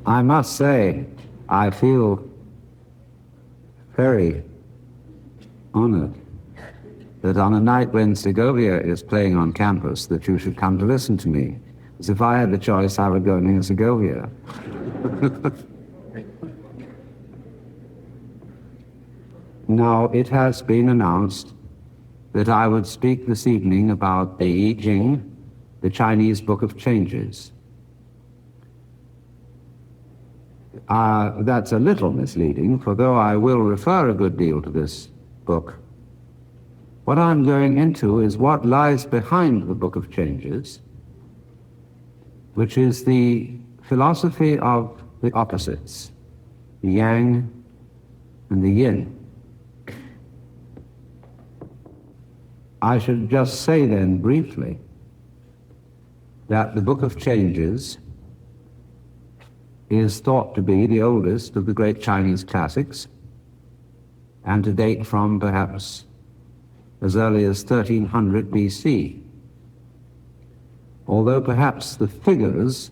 I must say, I feel very honored that on a night when Segovia is playing on campus, that you should come to listen to me. As if I had the choice, I would go near Segovia. Now, it has been announced that I would speak this evening about the I Ching, the Chinese Book of Changes. That's a little misleading, for though I will refer a good deal to this book, what I'm going into is what lies behind the Book of Changes, which is the philosophy of the opposites, the yang and the yin. I should just say then briefly that the Book of Changes is thought to be the oldest of the great Chinese classics, and to date from perhaps as early as 1300 BC. Although perhaps the figures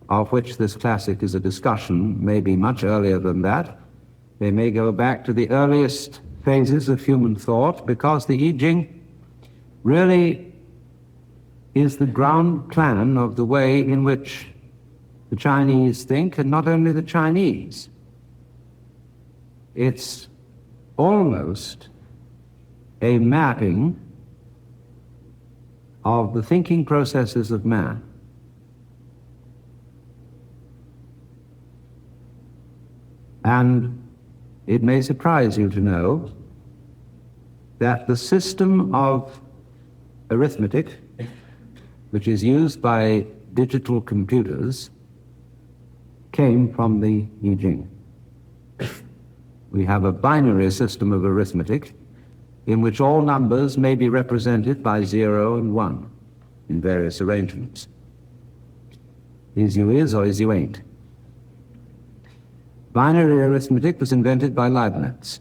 of which this classic is a discussion may be much earlier than that, they may go back to the earliest phases of human thought, because the I Ching really is the ground plan of the way in which the Chinese think, and not only the Chinese. It's almost a mapping of the thinking processes of man. And it may surprise you to know that the system of arithmetic, which is used by digital computers, came from the I Ching. We have a binary system of arithmetic in which all numbers may be represented by 0 and 1 in various arrangements. Is you is or is you ain't. Binary arithmetic was invented by Leibniz.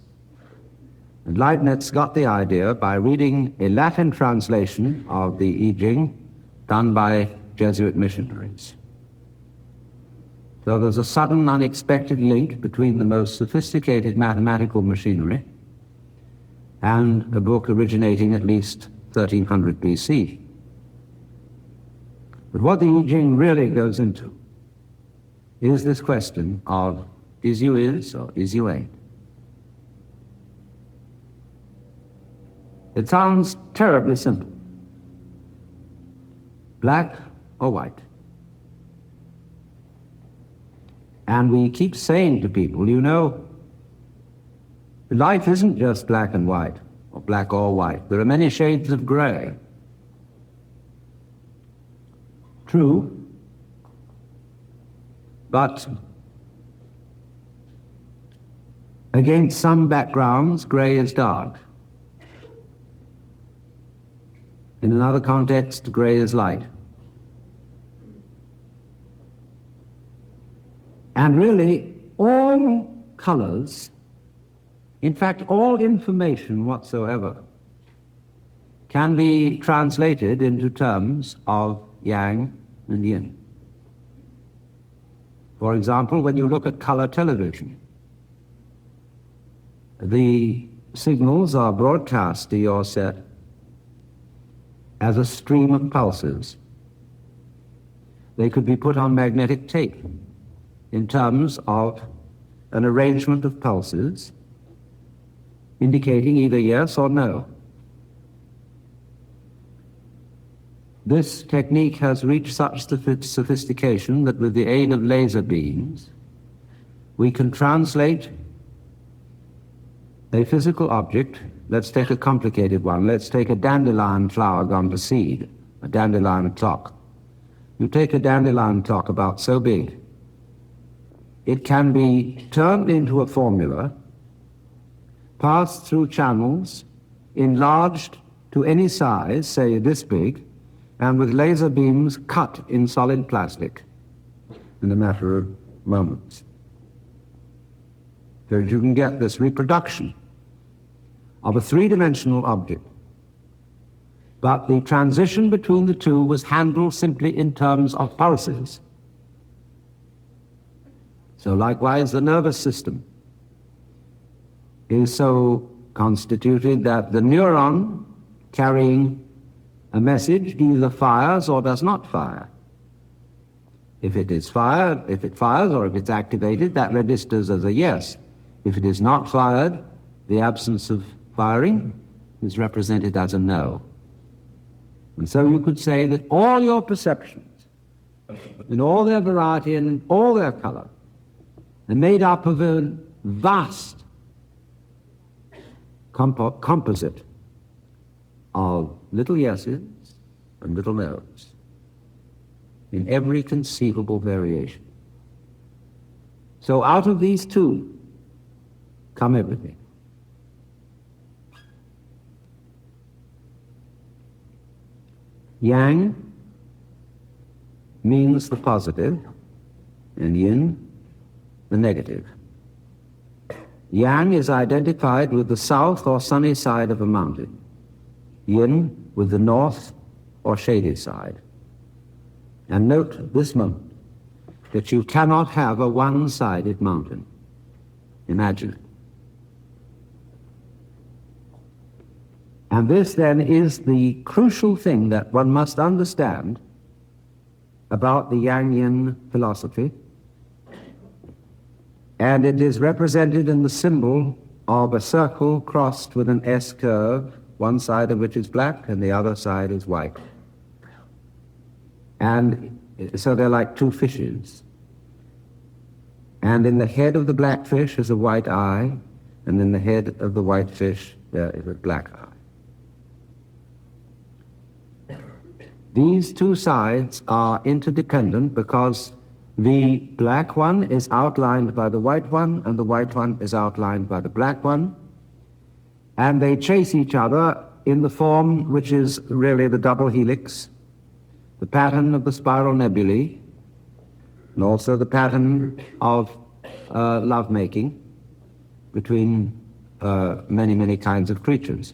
And Leibniz got the idea by reading a Latin translation of the I Ching done by Jesuit missionaries. So there's a sudden, unexpected link between the most sophisticated mathematical machinery and a book originating at least 1300 BC. But what the I Ching really goes into is this question of is you is or is you ain't. It sounds terribly simple. Black or white. And we keep saying to people, you know, life isn't just black and white, or black or white. There are many shades of gray. True, but against some backgrounds, gray is dark. In another context, gray is light. And really, all colors, in fact, all information whatsoever, can be translated into terms of yang and yin. For example, when you look at color television, the signals are broadcast to your set as a stream of pulses. They could be put on magnetic tape in terms of an arrangement of pulses indicating either yes or no. This technique has reached such sophistication that with the aid of laser beams, we can translate a physical object. Let's take a complicated one. Let's take a dandelion flower gone to seed, a dandelion clock. You take a dandelion clock about so big, it can be turned into a formula, passed through channels, enlarged to any size, say this big, and with laser beams cut in solid plastic in a matter of moments. So you can get this reproduction of a three-dimensional object. But the transition between the two was handled simply in terms of pulses. So likewise, the nervous system is so constituted that the neuron carrying a message either fires or does not fire. If it fires or if it's activated, that registers as a yes. If it is not fired, the absence of firing is represented as a no. And so you could say that all your perceptions, in all their variety and in all their color, are made up of a vast composite of little yeses and little nos in every conceivable variation. So out of these two come everything. Yang means the positive, and yin the negative. Yang is identified with the south or sunny side of a mountain, yin with the north or shady side. And note this moment, that you cannot have a one-sided mountain. Imagine it. And this then is the crucial thing that one must understand about the Yang-Yin philosophy. And it is represented in the symbol of a circle crossed with an S curve, one side of which is black and the other side is white. And so they're like two fishes. And in the head of the black fish is a white eye, and in the head of the white fish there is a black eye. These two sides are interdependent because the black one is outlined by the white one, and the white one is outlined by the black one, and they chase each other in the form which is really the double helix, the pattern of the spiral nebulae, and also the pattern of lovemaking between many, many kinds of creatures.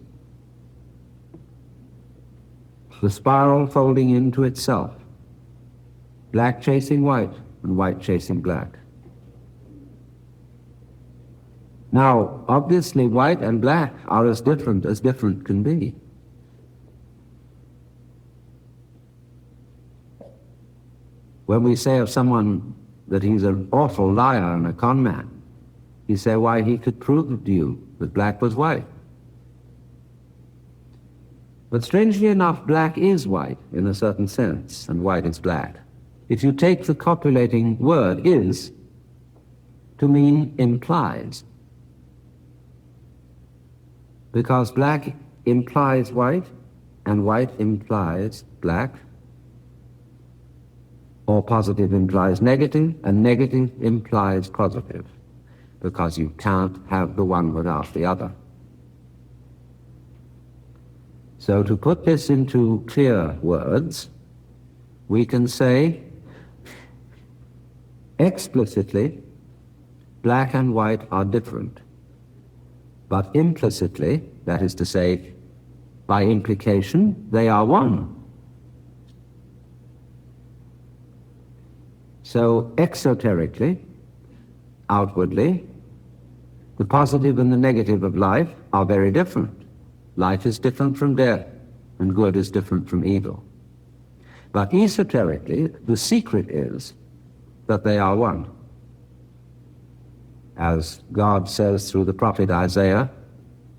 The spiral folding into itself, black chasing white and white chasing black. Now, obviously, white and black are as different can be. When we say of someone that he's an awful liar and a con man, you say, why, he could prove to you that black was white. But strangely enough, black is white in a certain sense, and white is black. If you take the copulating word is to mean implies, because black implies white and white implies black, or positive implies negative and negative implies positive, because you can't have the one without the other. So to put this into clear words, we can say explicitly black and white are different, but implicitly, that is to say, by implication, they are one. So exoterically, outwardly, the positive and the negative of life are very different. Life is different from death, and good is different from evil. But esoterically, the secret is that they are one. As God says through the prophet Isaiah,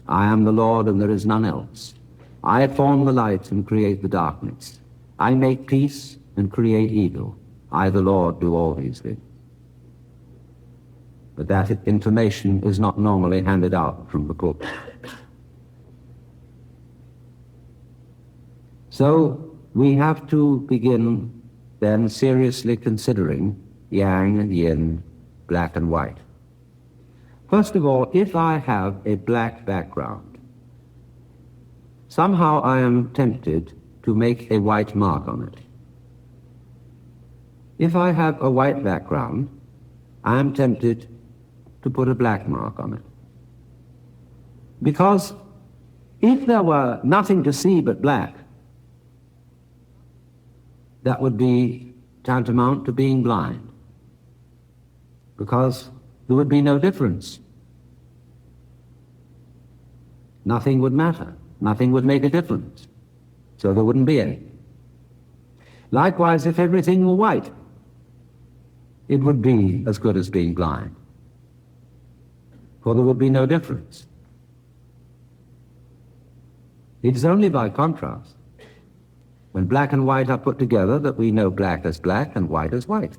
I am the Lord and there is none else. I form the light and create the darkness. I make peace and create evil. I, the Lord, do all these things. But that information is not normally handed out from the book. So we have to begin then seriously considering yang and yin, black and white. First of all, if I have a black background, somehow I am tempted to make a white mark on it. If I have a white background, I am tempted to put a black mark on it. Because if there were nothing to see but black, that would be tantamount to being blind. because there would be no difference. Nothing would matter. Nothing would make a difference. So there wouldn't be any. Likewise, if everything were white, it would be as good as being blind, for there would be no difference. It is only by contrast, when black and white are put together, that we know black as black and white as white.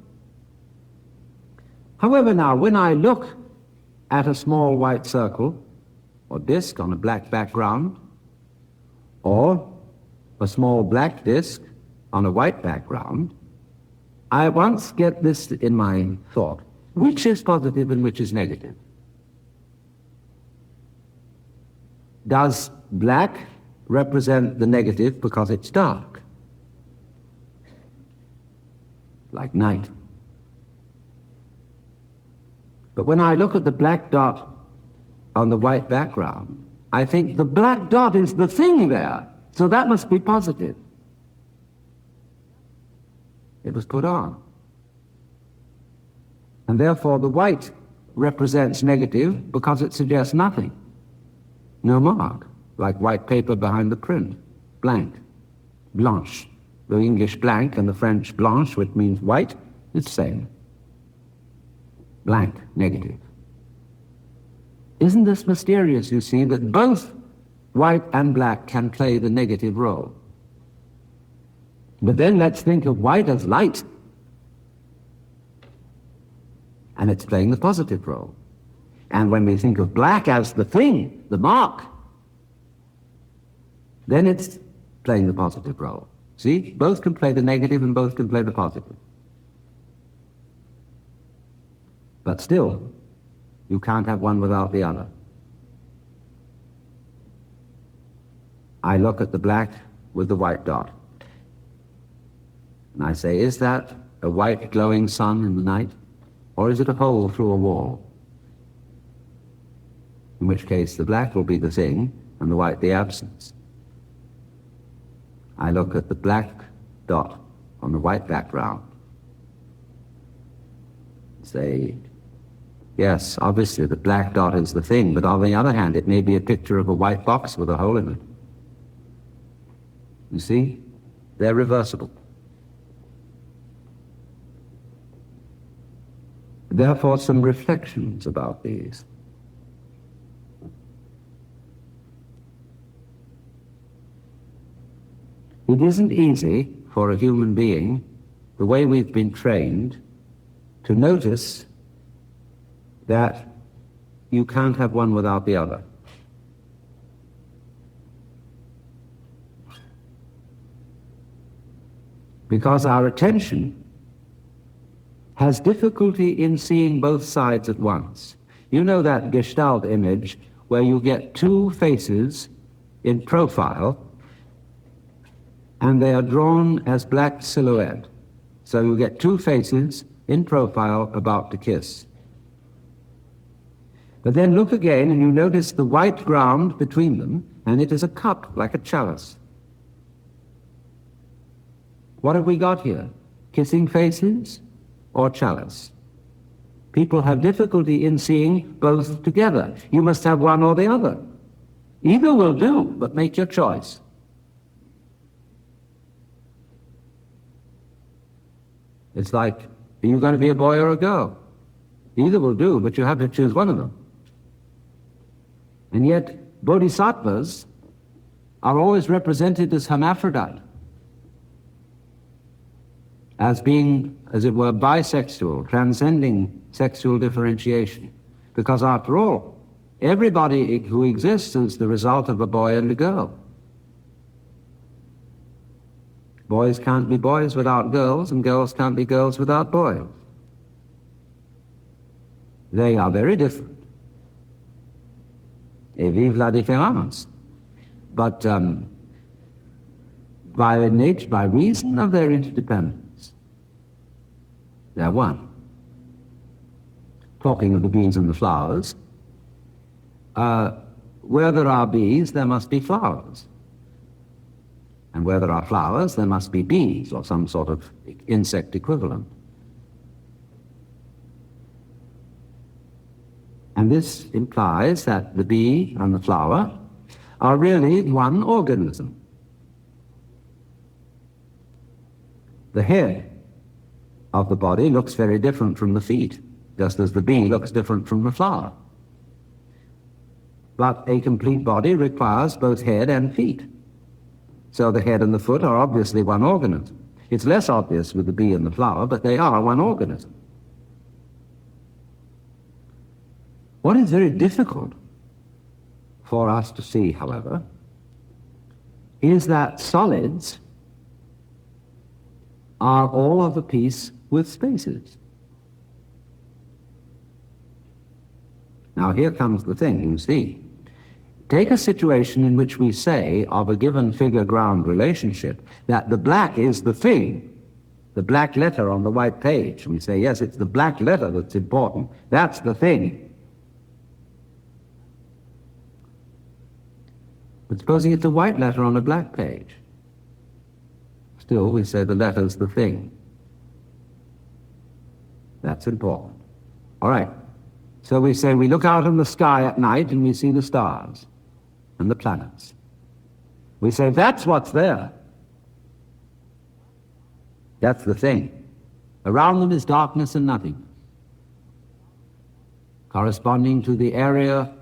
However, now, when I look at a small white circle or disk on a black background, or a small black disk on a white background, I at once get this in my thought: which is positive and which is negative? Does black represent the negative because it's dark, like night? But when I look at the black dot on the white background, I think the black dot is the thing there, so that must be positive. It was put on. And therefore the white represents negative because it suggests nothing. No mark, like white paper behind the print. Blank, blanche. The English blank and the French blanche, which means white, it's the same. Blank, negative. Isn't this mysterious, you see, that both white and black can play the negative role? But then let's think of white as light, and it's playing the positive role. And when we think of black as the thing, the mark, then it's playing the positive role. See, both can play the negative and both can play the positive. But still, you can't have one without the other. I look at the black with the white dot, and I say, is that a white glowing sun in the night, or is it a hole through a wall? In which case the black will be the thing and the white the absence. I look at the black dot on the white background, say, yes, obviously the black dot is the thing, but on the other hand, it may be a picture of a white box with a hole in it. You see? They're reversible. Therefore, some reflections about these. It isn't easy for a human being, the way we've been trained, to notice that you can't have one without the other. Because our attention has difficulty in seeing both sides at once. You know that Gestalt image where you get two faces in profile and they are drawn as black silhouette. So you get two faces in profile about to kiss. But then look again and you notice the white ground between them, and it is a cup like a chalice. What have we got here? Kissing faces or chalice? People have difficulty in seeing both together. You must have one or the other. Either will do, but make your choice. It's like, are you going to be a boy or a girl? Either will do, but you have to choose one of them. And yet, bodhisattvas are always represented as hermaphrodite, as being, as it were, bisexual, transcending sexual differentiation. Because after all, everybody who exists is the result of a boy and a girl. Boys can't be boys without girls, and girls can't be girls without boys. They are very different. Et vive la différence. But by nature, by reason of their interdependence, they're one. Talking of the bees and the flowers, where there are bees, there must be flowers. And where there are flowers, there must be bees or some sort of insect equivalent. And this implies that the bee and the flower are really one organism. The head of the body looks very different from the feet, just as the bee looks different from the flower. But a complete body requires both head and feet. So the head and the foot are obviously one organism. It's less obvious with the bee and the flower, but they are one organism. What is very difficult for us to see, however, is that solids are all of a piece with spaces. Now here comes the thing, you see. Take a situation in which we say of a given figure-ground relationship that the black is the thing, the black letter on the white page. We say, yes, it's the black letter that's important. That's the thing. But supposing it's a white letter on a black page, still we say the letter's the thing. That's important. All right. So we say we look out in the sky at night and we see the stars and the planets. We say that's what's there. That's the thing. Around them is darkness and nothing, corresponding to the area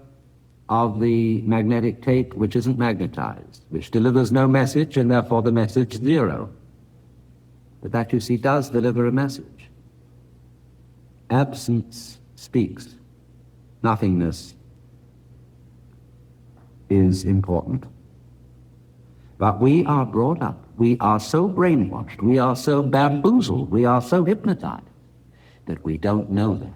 of the magnetic tape which isn't magnetized, which delivers no message, and therefore the message is zero. But that, you see, does deliver a message. Absence speaks. Nothingness is important. But we are brought up, we are so brainwashed, we are so bamboozled, we are so hypnotized that we don't know that.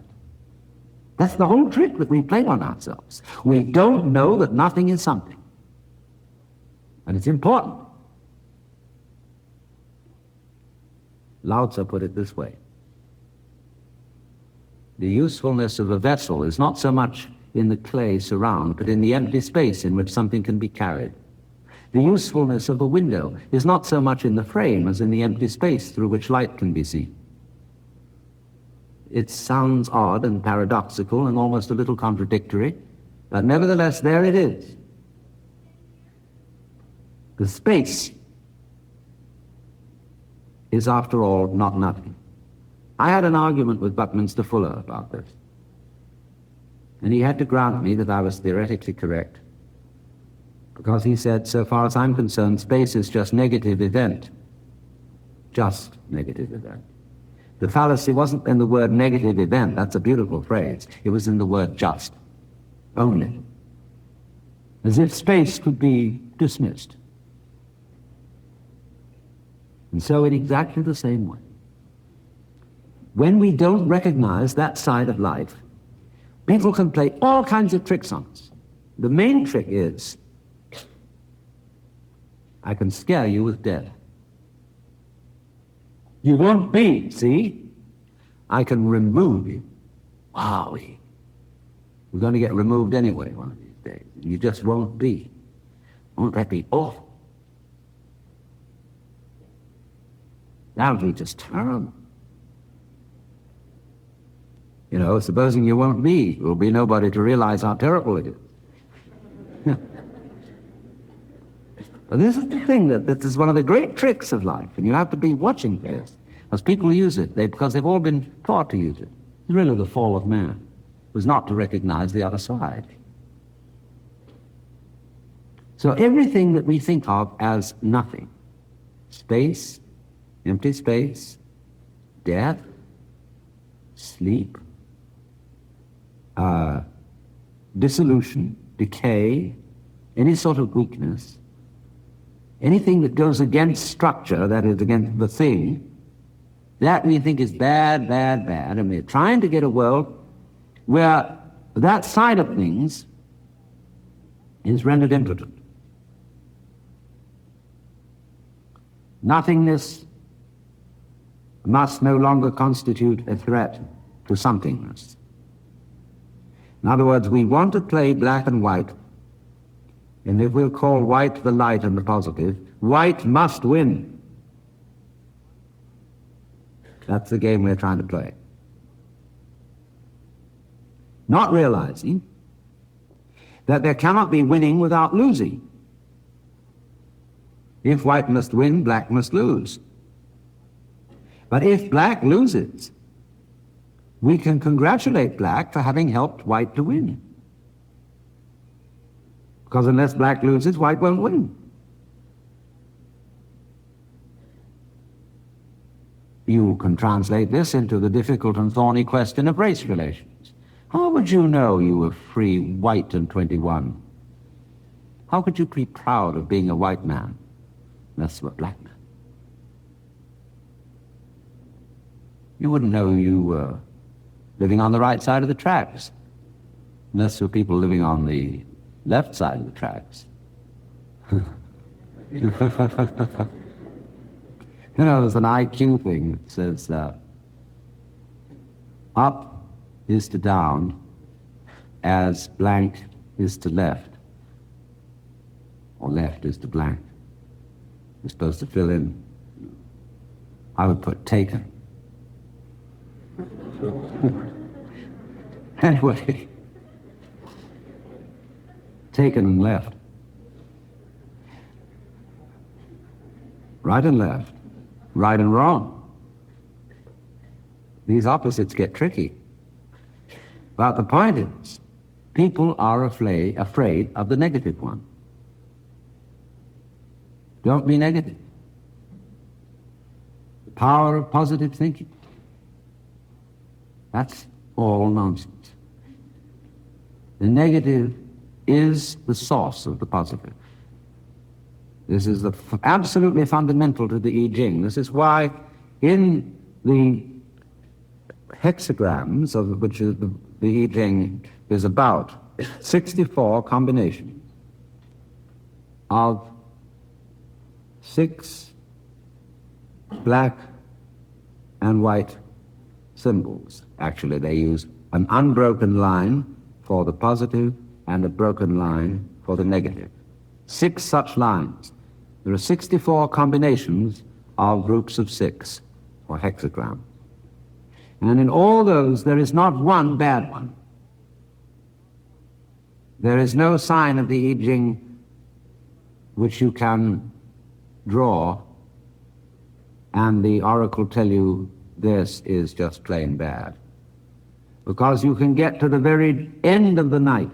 That's the whole trick that we play on ourselves. We don't know that nothing is something. And it's important. Lao Tzu put it this way. The usefulness of a vessel is not so much in the clay surround, but in the empty space in which something can be carried. The usefulness of a window is not so much in the frame as in the empty space through which light can be seen. It sounds odd and paradoxical and almost a little contradictory, but nevertheless there it is. The space is, after all, not nothing. I had an argument with Buckminster Fuller about this, and he had to grant me that I was theoretically correct, because he said, so far as I'm concerned, space is just negative event. Just negative event. The fallacy wasn't in the word negative event, that's a beautiful phrase. It was in the word just, only. As if space could be dismissed. And so in exactly the same way, when we don't recognize that side of life, people can play all kinds of tricks on us. The main trick is, I can scare you with death. You won't be, see? I can remove you. Wowie. We're going to get removed anyway one of these days. You just won't be. Won't that be awful? That would be just terrible. You know, supposing you won't be, there will be nobody to realize how terrible it is. But this is the thing, that this is one of the great tricks of life, and you have to be watching this, as people use it, because they've all been taught to use it. It's really the fall of man, was not to recognize the other side. So everything that we think of as nothing, space, empty space, death, sleep, dissolution, decay, any sort of weakness, anything that goes against structure, that is against the thing, that we think is bad, bad, bad, and we're trying to get a world where that side of things is rendered impotent. Nothingness must no longer constitute a threat to somethingness. In other words, we want to play black and white, and if we'll call white the light and the positive, white must win. That's the game we're trying to play. not realizing that there cannot be winning without losing. If white must win, black must lose. But if black loses, we can congratulate black for having helped white to win. Because unless black loses, white won't win. You can translate this into the difficult and thorny question of race relations. How would you know you were free, white, and 21? How could you be proud of being a white man unless you were a black man? You wouldn't know you were living on the right side of the tracks unless there were people living on the left side of the tracks. You know, there's an I Ching thing that says up is to down as blank is to left, or left is to blank. You're supposed to fill in. I would put taken. Anyway, taken and left. Right and left. Right and wrong. These opposites get tricky. But the point is, people are afraid of the negative one. Don't be negative. The power of positive thinking. That's all nonsense. The negative is the source of the positive. This is absolutely fundamental to the I Ching. This is why in the hexagrams of which the I Ching is about 64 combinations of 6 black and white symbols. Actually, they use an unbroken line for the positive and a broken line for the negative. 6 such lines. There are 64 combinations of groups of 6, or hexagrams. And in all those, there is not one bad one. There is no sign of the I Ching which you can draw, and the oracle tell you this is just plain bad. Because you can get to the very end of the night,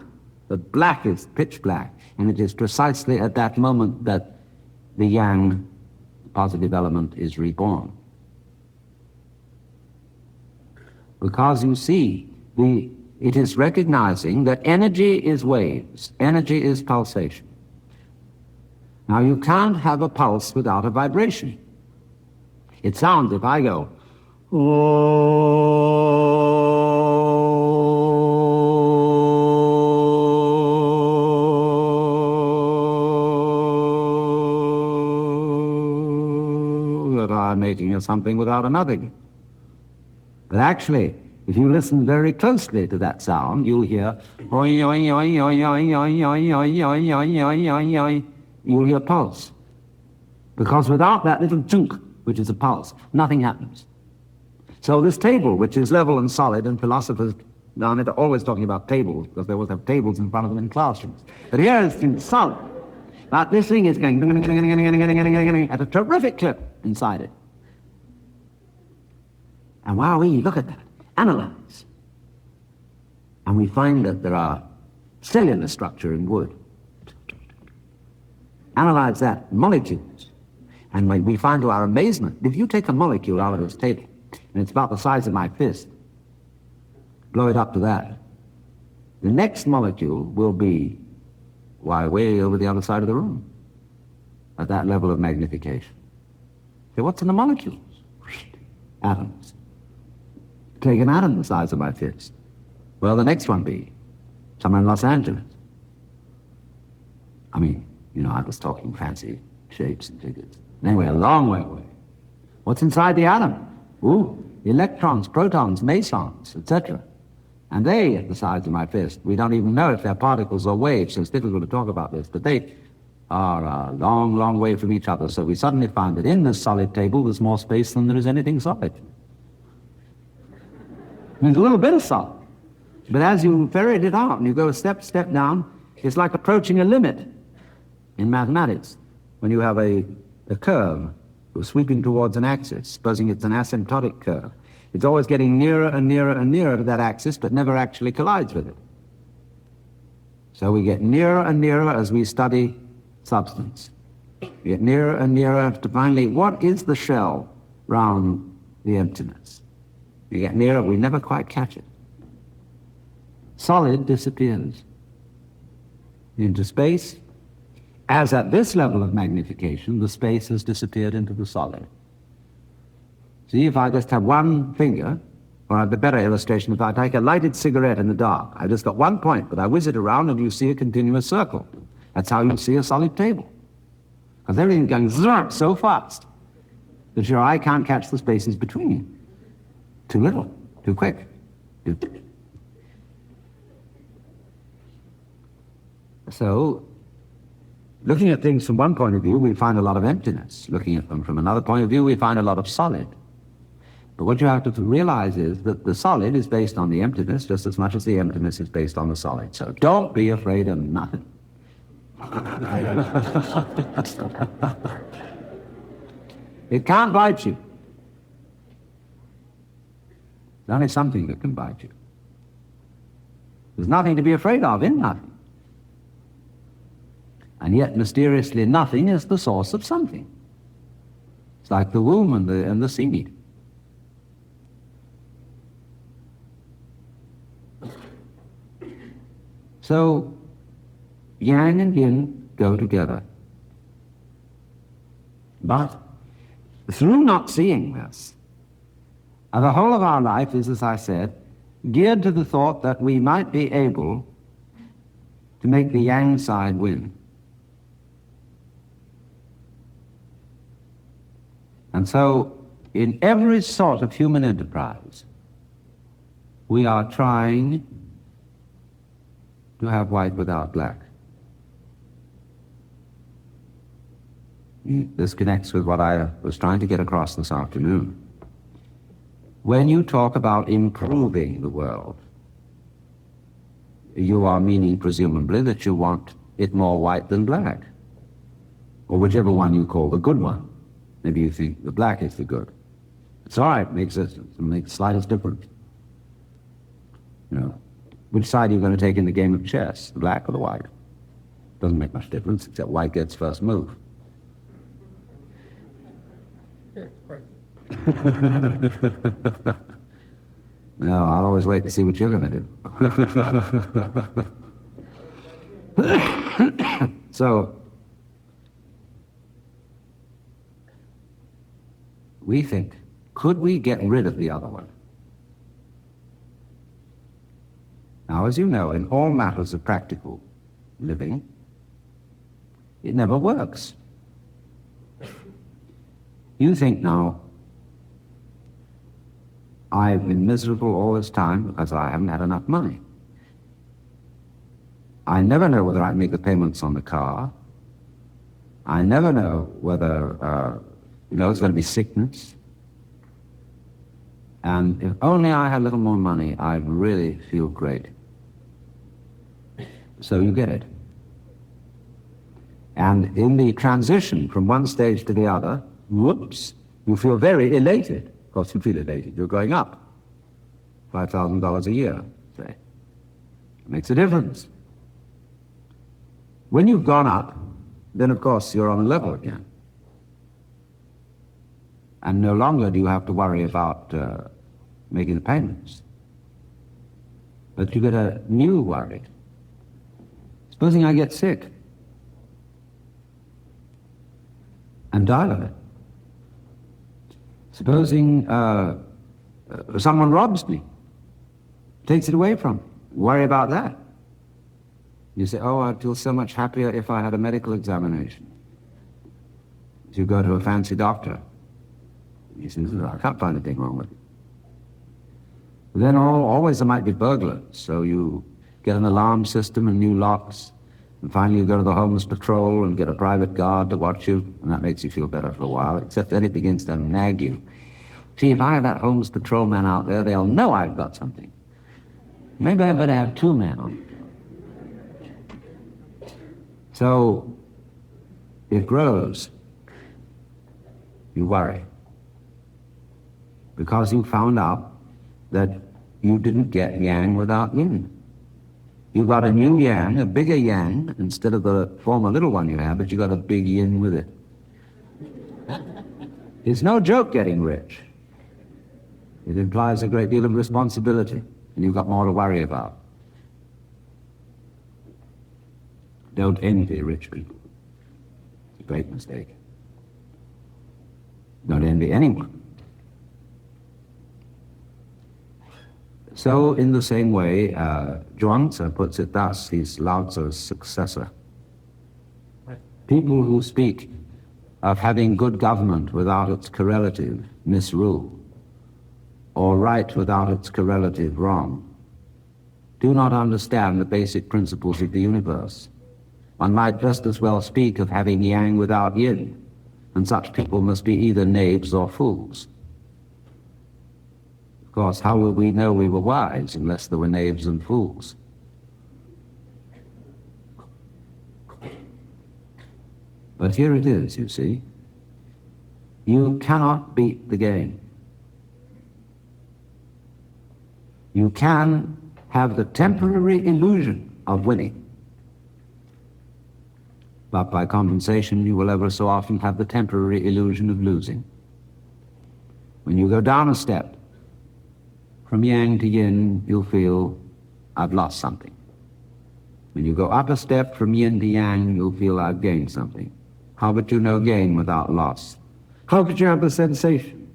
the black is pitch black, and it is precisely at that moment that the yang, the positive element, is reborn. Because you see, it is recognizing that energy is waves, energy is pulsation. Now you can't have a pulse without a vibration. It sounds, if I go, that I'm making something without a nothing. But actually, if you listen very closely to that sound, you'll hear you'll hear pulse. Because without that little chunk, which is a pulse, nothing happens. So this table, which is level and solid, and philosophers down there are always talking about tables, because they always have tables in front of them in classrooms. But here it's solid. But this thing is going at a terrific clip inside it. And while we look at that, analyze, and we find that there are cellular structure in wood. Analyze that, molecules. And when we find to our amazement, if you take a molecule out of this table, and it's about the size of my fist, blow it up to that, the next molecule will be, way over the other side of the room, at that level of magnification. So what's in the molecules? Atoms. Take an atom the size of my fist. Well, the next one be somewhere in Los Angeles. I mean, I was talking fancy shapes and figures. Anyway, a long way away. What's inside the atom? Electrons, protons, mesons, etc. And they, at the size of my fist, we don't even know if they're particles or waves, so it's difficult to talk about this, but they are a long, long way from each other. So we suddenly find that in this solid table, there's more space than there is anything solid. There's a little bit of solid. But as you ferret it out and you go a step down, it's like approaching a limit in mathematics. When you have a curve sweeping towards an axis, supposing it's an asymptotic curve, it's always getting nearer and nearer and nearer to that axis, but never actually collides with it. So we get nearer and nearer as we study substance. We get nearer and nearer to finally, what is the shell round the emptiness? We get nearer, we never quite catch it. Solid disappears into space, as at this level of magnification, the space has disappeared into the solid. See, if I just have one finger, or the better illustration, if I take a lighted cigarette in the dark, I've just got one point, but I whiz it around and you see a continuous circle. That's how you see a solid table. Because everything's going so fast that your eye can't catch the spaces between. Too little, too quick. So, looking at things from one point of view, we find a lot of emptiness. Looking at them from another point of view, we find a lot of solid. But what you have to realize is that the solid is based on the emptiness just as much as the emptiness is based on the solid. So don't be afraid of nothing. It can't bite you. There's only something that can bite you. There's nothing to be afraid of in nothing. And yet, mysteriously, nothing is the source of something. It's like the womb and the seed. So, yang and yin go together. But through not seeing this, the whole of our life is, as I said, geared to the thought that we might be able to make the yang side win. And so, in every sort of human enterprise, we are trying to have white without black. This connects with what I was trying to get across this afternoon. When you talk about improving the world, you are meaning, presumably, that you want it more white than black, or whichever one you call the good one. Maybe you think the black is the good. It's all right, makes the slightest difference. You know, which side are you going to take in the game of chess, the black or the white? Doesn't make much difference, except white gets first move. Yeah, right. No, I'll always wait to see what you're going to do. So, we think, could we get rid of the other one? Now, as you know, in all matters of practical living, it never works. You think now, I've been miserable all this time because I haven't had enough money. I never know whether I make the payments on the car. I never know whether there's going to be sickness. And if only I had a little more money, I'd really feel great. So you get it. And in the transition from one stage to the other, whoops, you feel very elated. Of course, you feel elated. You're going up $5,000 a year, say. It makes a difference. When you've gone up, then of course you're on a level again. And no longer do you have to worry about making the payments. But you get a new worry. Supposing I get sick and die of it. Supposing someone robs me, takes it away from me. Worry about that. You say, oh, I'd feel so much happier if I had a medical examination. You go to a fancy doctor. He says, I can't find anything wrong with you. Then always there might be burglars, so you get an alarm system and new locks, and finally you go to the homeless patrol and get a private guard to watch you, and that makes you feel better for a while, except then it begins to nag you. See, if I have that homeless patrolman out there, they'll know I've got something. Maybe I better have two men on. So it grows. You worry. Because you found out that you didn't get yang without yin. You got a new yang, a bigger yang, instead of the former little one you had, but you got a big yin with it. It's no joke getting rich. It implies a great deal of responsibility, and you've got more to worry about. Don't envy rich people. It's a great mistake. Don't envy anyone. So, in the same way, Zhuangzi puts it thus, he's Lao Tzu's successor. People who speak of having good government without its correlative misrule, or right without its correlative wrong, do not understand the basic principles of the universe. One might just as well speak of having yang without yin, and such people must be either knaves or fools. Of course, how will we know we were wise unless there were knaves and fools? But here it is, you see. You cannot beat the game. You can have the temporary illusion of winning, but by compensation you will ever so often have the temporary illusion of losing. When you go down a step from yang to yin, you'll feel, I've lost something. When you go up a step from yin to yang, you'll feel, I've gained something. How could you know gain without loss? How could you have the sensation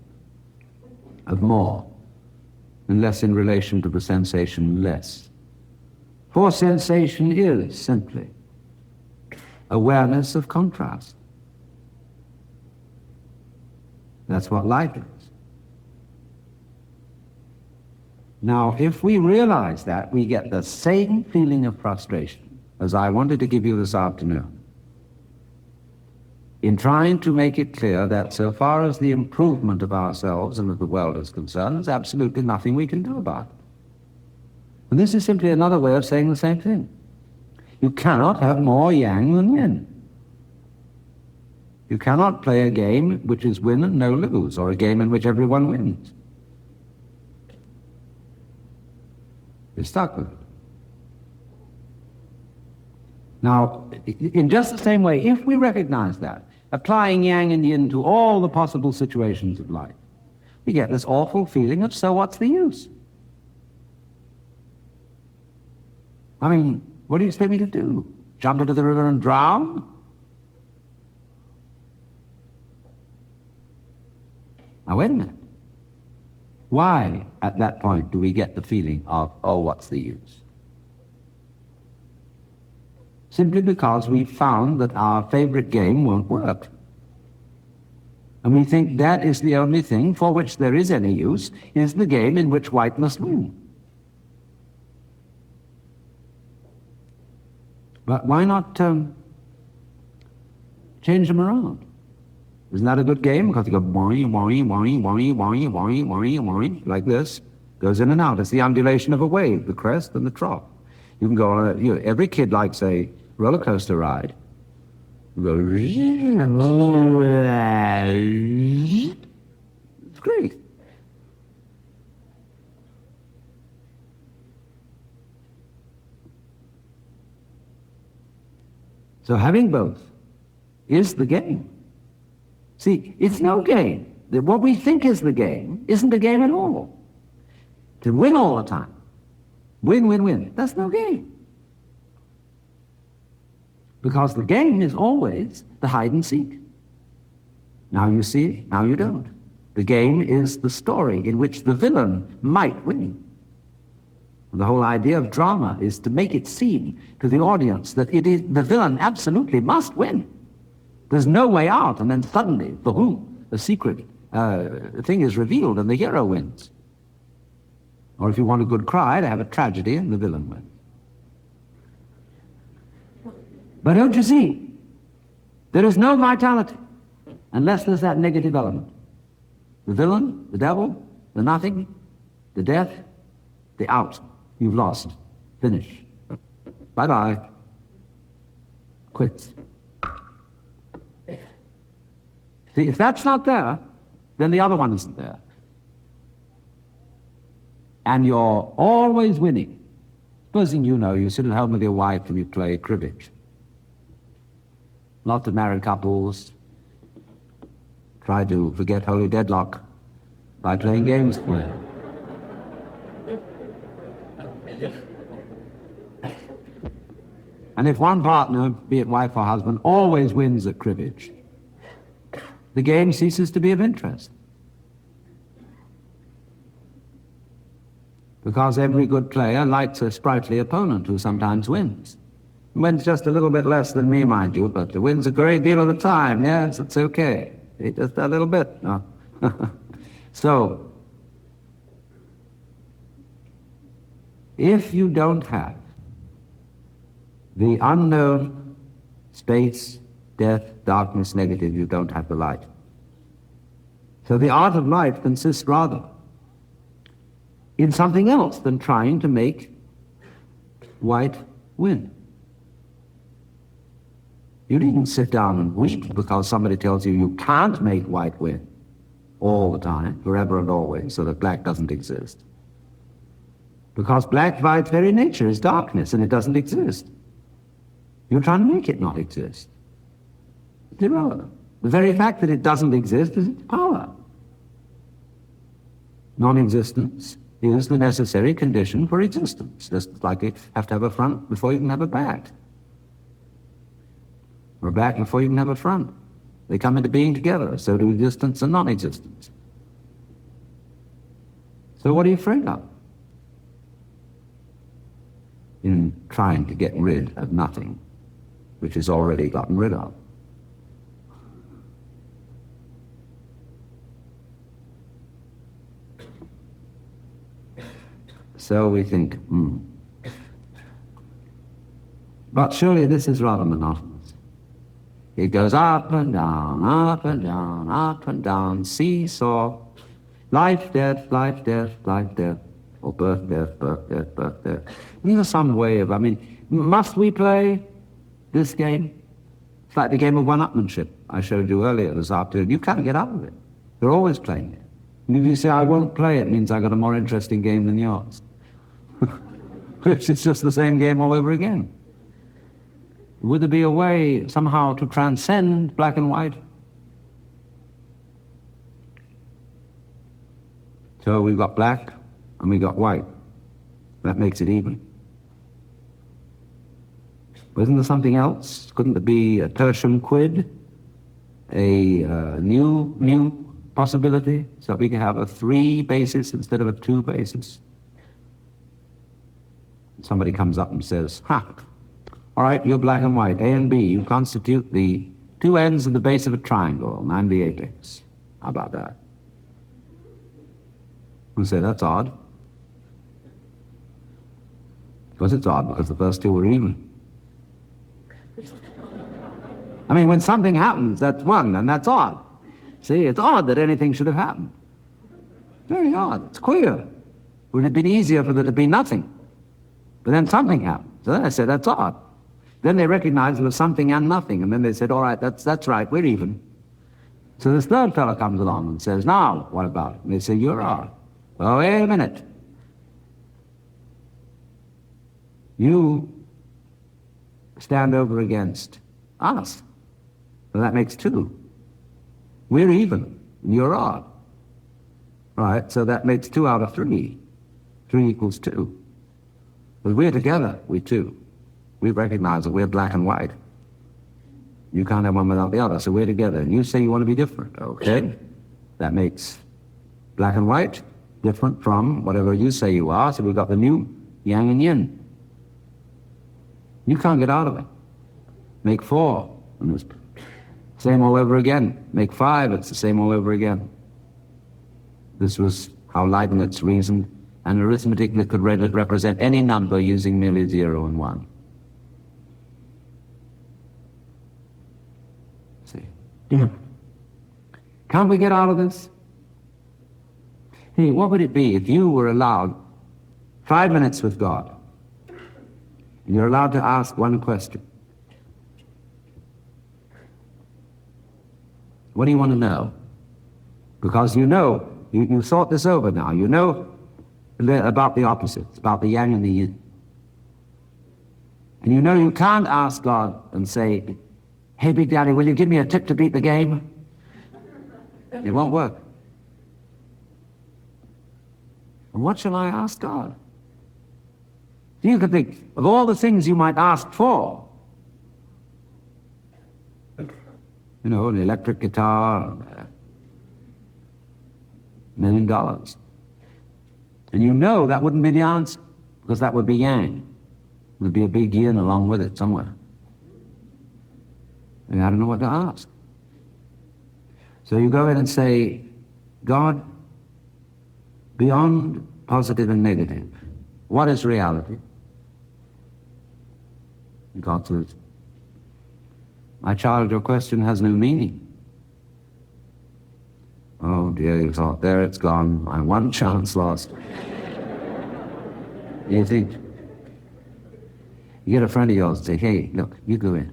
of more unless in relation to the sensation less? For sensation is simply awareness of contrast. That's what life is. Now, if we realize that, we get the same feeling of frustration as I wanted to give you this afternoon, in trying to make it clear that so far as the improvement of ourselves and of the world is concerned, there's absolutely nothing we can do about it. And this is simply another way of saying the same thing. You cannot have more yang than yin. You cannot play a game which is win and no lose, or a game in which everyone wins. You're stuck with it. Now, in just the same way, if we recognize that, applying yang and yin to all the possible situations of life, we get this awful feeling of, so what's the use? I mean, what do you expect me to do? Jump into the river and drown? Now, wait a minute. Why, at that point, do we get the feeling of, oh, what's the use? Simply because we found that our favorite game won't work. And we think that is the only thing for which there is any use, is the game in which white must win. But why not change them around? Isn't that a good game? Because you go boing, boing, boing, boing, boing, boing, boing, boing, like this. Goes in and out. It's the undulation of a wave, the crest and the trough. You can go on every kid likes a roller coaster ride. You go, it's great. So having both is the game. See, it's no game. What we think is the game isn't a game at all. To win all the time. Win, win, win. That's no game. Because the game is always the hide and seek. Now you see, now you don't. The game is the story in which the villain might win. The whole idea of drama is to make it seem to the audience that it is the villain absolutely must win. There's no way out, and then suddenly, boom, the secret thing is revealed and the hero wins. Or if you want a good cry, to have a tragedy and the villain wins. But don't you see, there is no vitality unless there's that negative element. The villain, the devil, the nothing, the death, the out. You've lost. Finish. Bye-bye. Quits. See, if that's not there, then the other one isn't there. And you're always winning. Supposing you sit at home with your wife and you play cribbage. Lots of married couples try to forget holy deadlock by playing games together. And if one partner, be it wife or husband, always wins at cribbage, the game ceases to be of interest. Because every good player likes a sprightly opponent who sometimes wins. Wins just a little bit less than me, mind you, but wins a great deal of the time. Yes, it's okay. Just a little bit. No. So, if you don't have the unknown space, death, darkness, negative, you don't have the light. So the art of life consists rather in something else than trying to make white win. You needn't sit down and weep because somebody tells you you can't make white win all the time, forever and always, so that black doesn't exist. Because black by its very nature is darkness and it doesn't exist. You're trying to make it not exist. It's irrelevant. The very fact that it doesn't exist is its power. Non-existence is the necessary condition for existence, just like you have to have a front before you can have a back. Or a back before you can have a front. They come into being together, so do existence and non-existence. So what are you afraid of? In trying to get rid of nothing, which is already gotten rid of. So we think, But surely this is rather monotonous. It goes up and down, up and down, up and down, seesaw, life, death, life, death, life, death, or birth, death, birth, death, birth, death. There's some way of, must we play this game? It's like the game of one-upmanship I showed you earlier this afternoon. You can't get out of it. You're always playing it. And if you say, I won't play it, means I got a more interesting game than yours. It's just the same game all over again. Would there be a way somehow to transcend black and white? So we've got black and we got white. That makes it even. But isn't there something else? Couldn't there be a tertium quid? A new possibility? So we can have a 3 basis instead of a 2 basis? Somebody comes up and says, all right, you're black and white, A and B. You constitute the 2 ends of the base of a triangle, and I'm the apex. How about that? You say, that's odd. Because it's odd, because the first 2 were even. When something happens, that's one, and that's odd. See, it's odd that anything should have happened. Very odd. It's queer. Would it have been easier for there to be nothing? But then something happened. So then I said, that's odd. Then they recognized there was something and nothing, and then they said, all right, that's right, we're even. So this third fellow comes along and says, now, what about it? And they say, you're odd. Well, wait a minute. You stand over against us. So that makes 2. We're even, and you're odd. All right, so that makes 2 out of 3. 3 equals 2. But we're together, we 2. We recognize that we're black and white. You can't have one without the other, so we're together. And you say you want to be different, okay? That makes black and white different from whatever you say you are, so we've got the new yang and yin. You can't get out of it. Make 4, and it's same all over again. Make 5, it's the same all over again. This was how Leibniz reasoned, an arithmetic that could represent any number using merely 0 and 1. See? Yeah. Can't we get out of this? Hey, what would it be if you were allowed 5 minutes with God. And you're allowed to ask one question. What do you want to know? Because you know, you thought this over now. You know about the opposites, about the yang and the yin. And you know you can't ask God and say, hey, Big Daddy, will you give me a tip to beat the game? It won't work. And what shall I ask God? You can think of all the things you might ask for. You know, an electric guitar, $1 million. And you know that wouldn't be the answer, because that would be yang. There'd be a big yin along with it somewhere. And I don't know what to ask. So you go in and say, God, beyond positive and negative, what is reality? And God says, my child, your question has no meaning. Oh dear, you thought, there it's gone, my one chance lost. You think, you get a friend of yours and say, hey, look, you go in.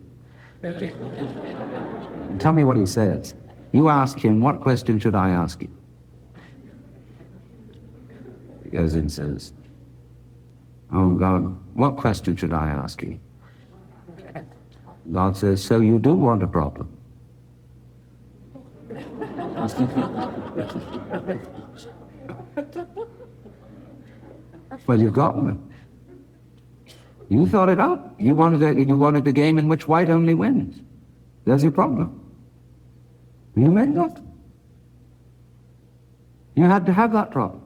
And tell me what he says. You ask him, what question should I ask you? He goes in and says, oh God, what question should I ask you? God says, so you do want a problem. Well, you've got one. You thought it up. You wanted a game in which white only wins. There's your problem. You made that. You had to have that problem.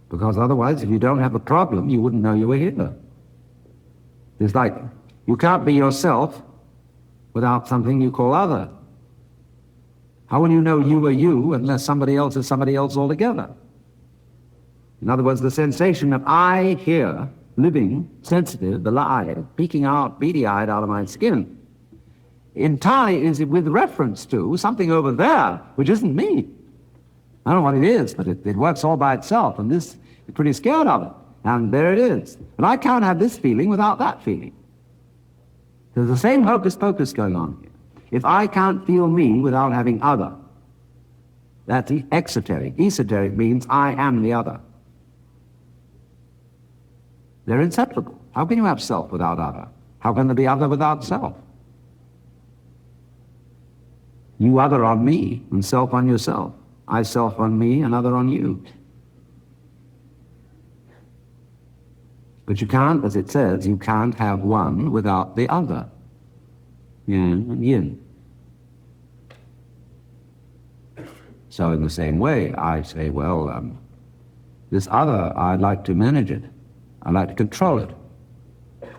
Because otherwise, if you don't have a problem, you wouldn't know you were here. It's like, you can't be yourself without something you call other. How will you know you are you unless somebody else is somebody else altogether? In other words, the sensation of I here, living, sensitive, alive, peeking out, beady-eyed out of my skin, entirely is with reference to something over there, which isn't me. I don't know what it is, but it works all by itself, and this is pretty scared of it. And there it is. And I can't have this feeling without that feeling. There's the same hocus pocus going on here. If I can't feel me without having other, that's exoteric. Esoteric means I am the other. They're inseparable. How can you have self without other? How can there be other without self? You other on me and self on yourself. I self on me and other on you. But you can't, as it says, you can't have one without the other. Yang and yin. So in the same way, I say, well, this other, I'd like to manage it. I'd like to control it.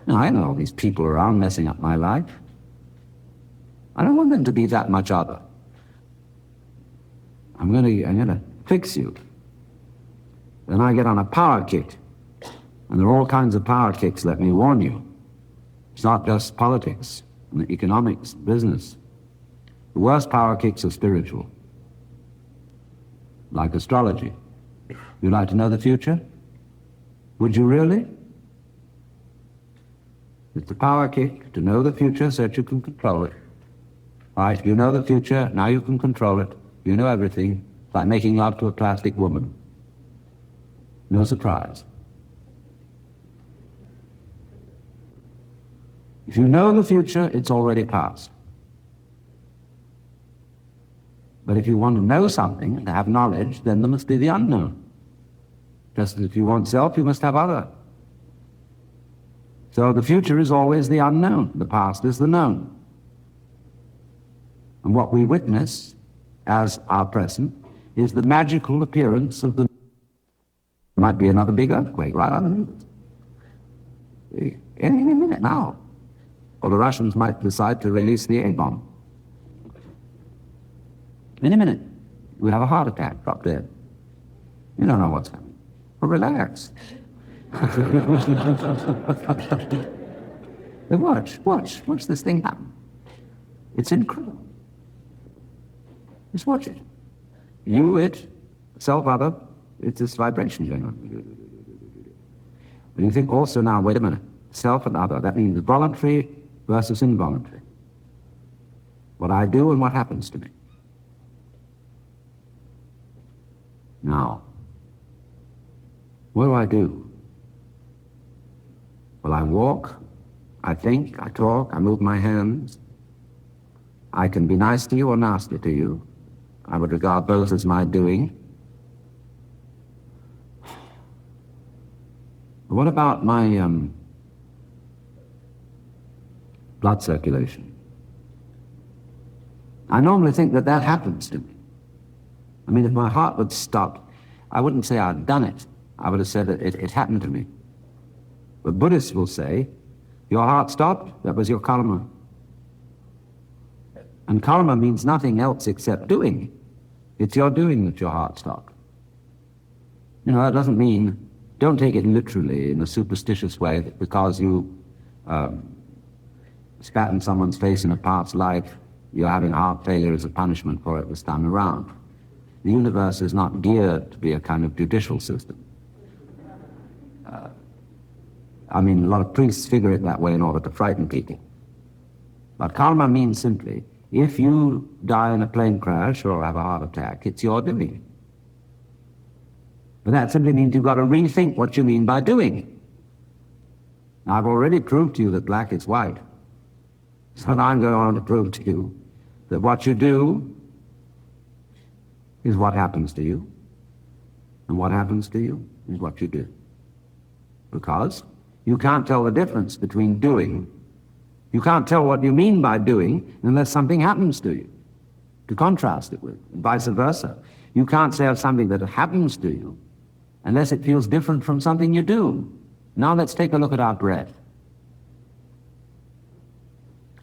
Now, I know all these people around messing up my life. I don't want them to be that much other. I'm gonna fix you. Then I get on a power kick. And there are all kinds of power kicks, let me warn you. It's not just politics, and economics, business. The worst power kicks are spiritual, like astrology. You'd like to know the future? Would you really? It's the power kick to know the future so that you can control it. All right, you know the future, now you can control it. You know everything, like making love to a plastic woman. No surprise. If you know the future, it's already past. But if you want to know something and have knowledge, then there must be the unknown. Just as if you want self, you must have other. So the future is always the unknown. The past is the known. And what we witness as our present is the magical appearance of the... Might be another big earthquake right on the... Any minute now. Or the Russians might decide to release the A-bomb. In a minute, we'll have a heart attack, drop dead. You don't know what's happening. Well, relax. Watch this thing happen. It's incredible. Just watch it. You, it, self, other, It's this vibration going on. And you think also now, wait a minute, self and other, that means voluntary versus involuntary. What I do and what happens to me. Now, what do I do? Well, I walk, I think, I talk, I move my hands. I can be nice to you or nasty to you. I would regard both as my doing. What about my blood circulation? I normally think that that happens to me. I mean, if my heart would stop, I wouldn't say I'd done it. I would have said that it happened to me. But Buddhists will say, your heart stopped, that was your karma. And karma means nothing else except doing. It's your doing that your heart stopped. You know, that doesn't mean, don't take it literally in a superstitious way that because you spat in someone's face in a past life, you're having heart failure as a punishment for it this time around. The universe is not geared to be a kind of judicial system. I mean, a lot of priests figure it that way in order to frighten people. But karma means simply, if you die in a plane crash or have a heart attack, it's your doing. But that simply means you've got to rethink what you mean by doing. Now, I've already proved to you that black is white. So now I'm going on to prove to you that what you do is what happens to you. And what happens to you is what you do. Because you can't tell the difference between doing. You can't tell what you mean by doing unless something happens to you, to contrast it with, and vice versa. You can't say of something that happens to you unless it feels different from something you do. Now let's take a look at our breath.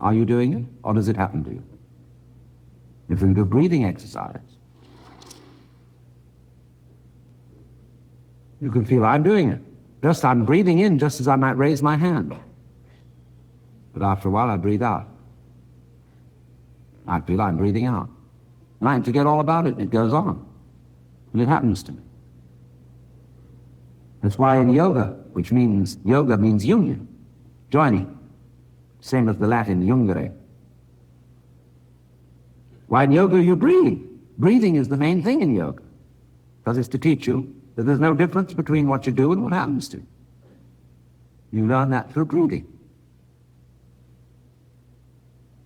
Are you doing it, or does it happen to you? If we do breathing exercise, you can feel I'm doing it. Just I'm breathing in just as I might raise my hand. But after a while I breathe out. I feel I'm breathing out. And I forget all about it, and it goes on. And it happens to me. That's why in yoga, which means, yoga means union, joining. Same as the Latin jungere. Why in yoga you breathe? Breathing is the main thing in yoga. Because it's to teach you that there's no difference between what you do and what happens to you. You learn that through breathing.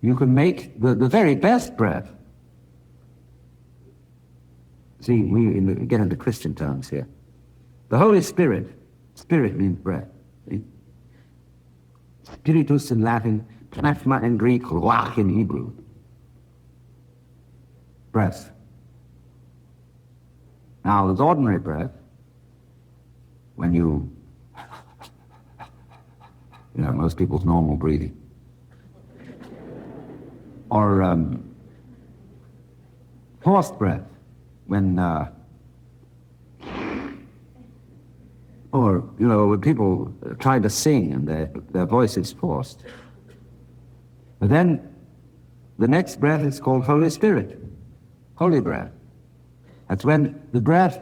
You can make the very best breath. See, we get into Christian terms here. The Holy Spirit, spirit means breath. See? Spiritus in Latin, pneuma in Greek, ruach in Hebrew. Breath. Now, there's ordinary breath, when you know, most people's normal breathing. Or forced breath, when, or, you know, when people try to sing and their voice is forced. But then the next breath is called Holy Spirit, holy breath. That's when the breath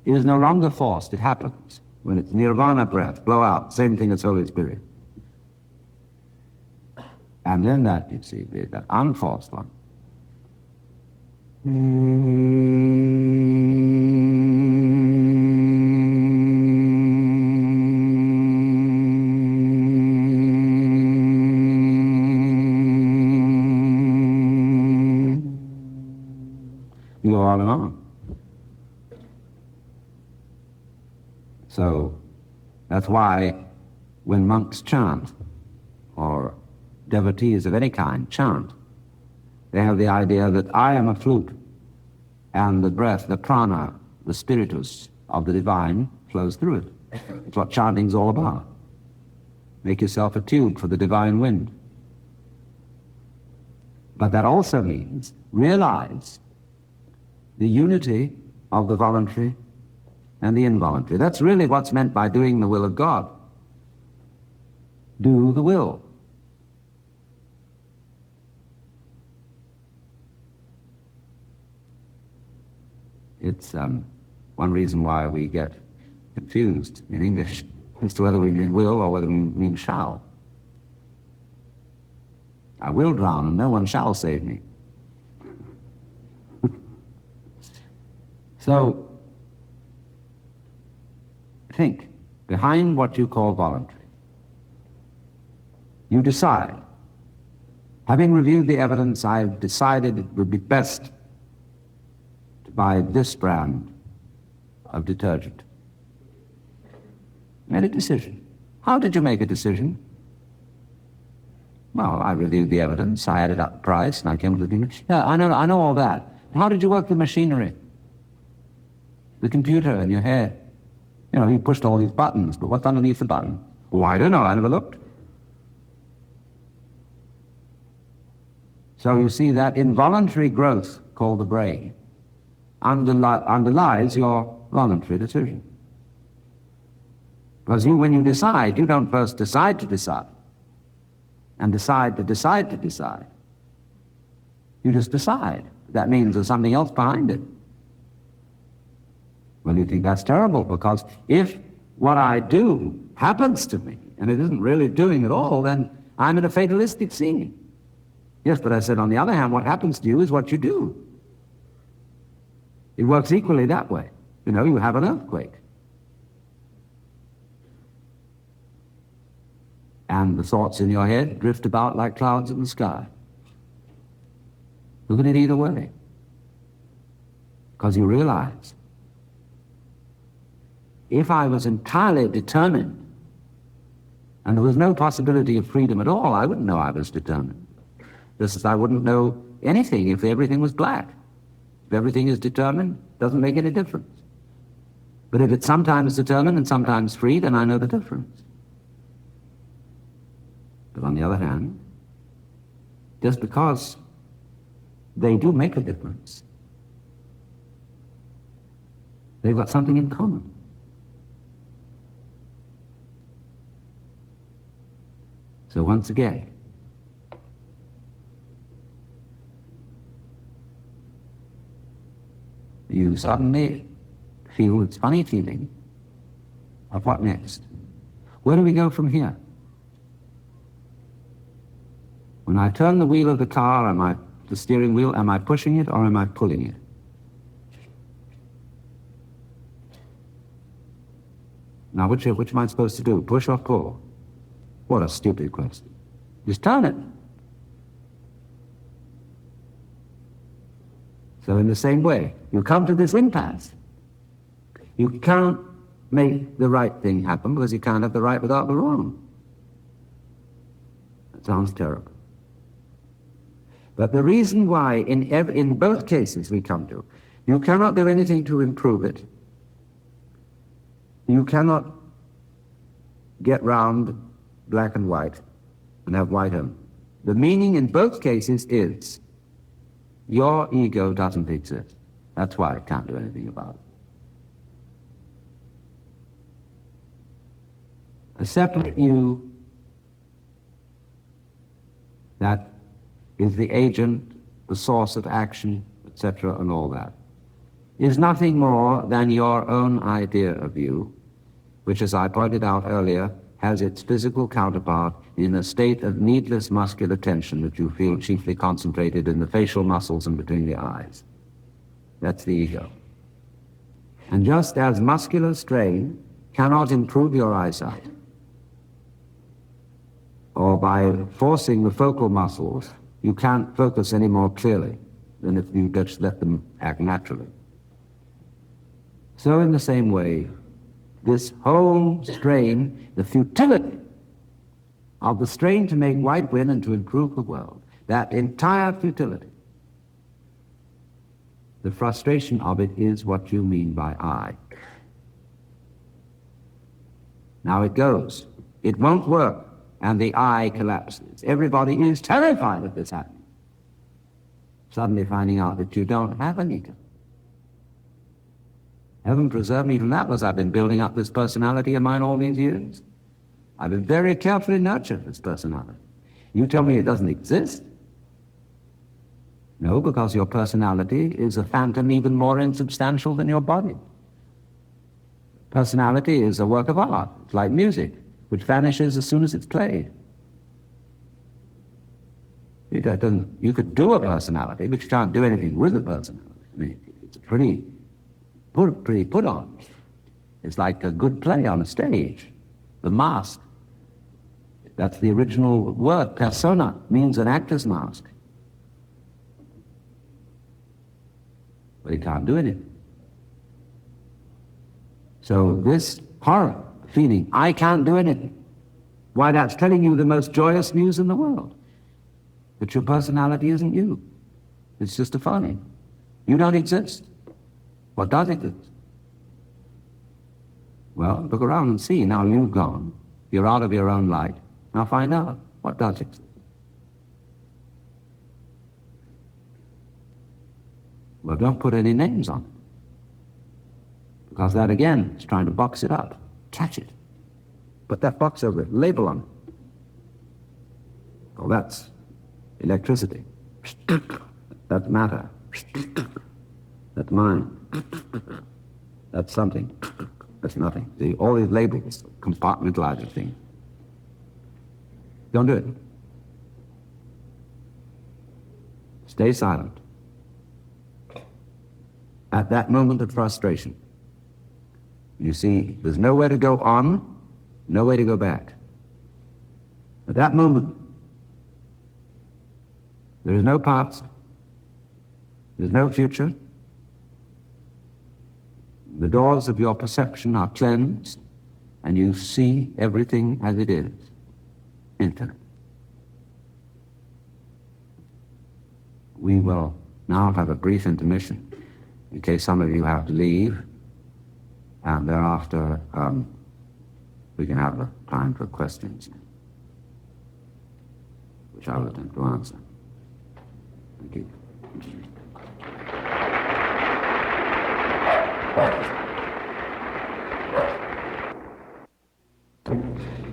is no longer forced, it happens. When it's nirvana breath, blow out, same thing as Holy Spirit. And then that, you see, that unforced one. You go on and on. So that's why when monks chant, or devotees of any kind chant, they have the idea that I am a flute, and the breath, the prana, the spiritus of the divine flows through it. It's what chanting's all about. Make yourself attuned for the divine wind. But that also means realize the unity of the voluntary and the involuntary. That's really what's meant by doing the will of God. Do the will. It's One reason why we get confused in English as to whether we mean will or whether we mean shall. I will drown and no one shall save me. So, think, behind what you call voluntary, you decide. Having reviewed the evidence, I've decided it would be best to buy this brand of detergent. Made a decision. How did you make a decision? Well, I reviewed the evidence, I added up the price, and I came to the conclusion. Yeah, I know all that. How did you work the machinery? The computer in your head. You know, you pushed all these buttons, but what's underneath the button? Oh, I don't know, I never looked. So you see that involuntary growth called the brain underlies your voluntary decision. Because when you decide, you don't first decide to decide and decide to decide to decide. You just decide. That means there's something else behind it. Well, you think that's terrible, because if what I do happens to me and it isn't really doing at all, then I'm in a fatalistic scene. Yes, but I said, on the other hand, what happens to you is what you do. It works equally that way. You know, you have an earthquake. And the thoughts in your head drift about like clouds in the sky. Look at it either way. Because you realize, if I was entirely determined, and there was no possibility of freedom at all, I wouldn't know I was determined. Just as I wouldn't know anything if everything was black. If everything is determined, it doesn't make any difference. But if it's sometimes determined and sometimes free, then I know the difference. But on the other hand, just because they do make a difference, they've got something in common. So once again, you suddenly feel this funny feeling of what next? Where do we go from here? When I turn the wheel of the car, the steering wheel, am I pushing it or am I pulling it? Now, which am I supposed to do, push or pull? What a stupid question. Just turn it. So in the same way, you come to this impasse. You can't make the right thing happen because you can't have the right without the wrong. That sounds terrible. But the reason why in both cases we come to, you cannot do anything to improve it. You cannot get round black and white and have white only. The meaning in both cases is your ego doesn't exist. That's why I can't do anything about it. A separate you that is the agent, the source of action, etc., and all that, is nothing more than your own idea of you, which, as I pointed out earlier, has its physical counterpart in a state of needless muscular tension that you feel chiefly concentrated in the facial muscles and between the eyes. That's the ego. And just as muscular strain cannot improve your eyesight, or by forcing the focal muscles, you can't focus any more clearly than if you just let them act naturally. So in the same way, this whole strain, the futility of the strain to make white win and to improve the world, that entire futility, the frustration of it is what you mean by I. Now it goes. It won't work, and the I collapses. Everybody is terrified of this happening, suddenly finding out that you don't have an ego. Heaven preserve me from that, because I've been building up this personality of mine all these years. I've been very carefully nurtured this personality. You tell me it doesn't exist? No, because your personality is a phantom even more insubstantial than your body. Personality is a work of art. It's like music, which vanishes as soon as it's played. You could do a personality, but you can't do anything with a personality. I mean, it's pretty put on. It's like a good play on a stage. The mask. That's the original word. Persona means an actor's mask. But he can't do anything. So this horror feeling, I can't do anything. Why, that's telling you the most joyous news in the world. That your personality isn't you. It's just a phony. You don't exist. What does exist? Well, look around and see. Now you've gone. You're out of your own light. Now find out what does exist. Well, don't put any names on it. Because that, again, is trying to box it up. Catch it. Put that box over it. Label on it. Well, that's electricity. That's matter. That's mind. That's something. That's nothing. See, all these labels compartmentalize the thing. Don't do it. Stay silent. At that moment of frustration, you see, there's nowhere to go on, no way to go back. At that moment, there is no past, there's no future. The doors of your perception are cleansed, and you see everything as it is, infinite. We will now have a brief intermission, in case some of you have to leave, and thereafter we can have time for questions, which I will attempt to answer. Thank you.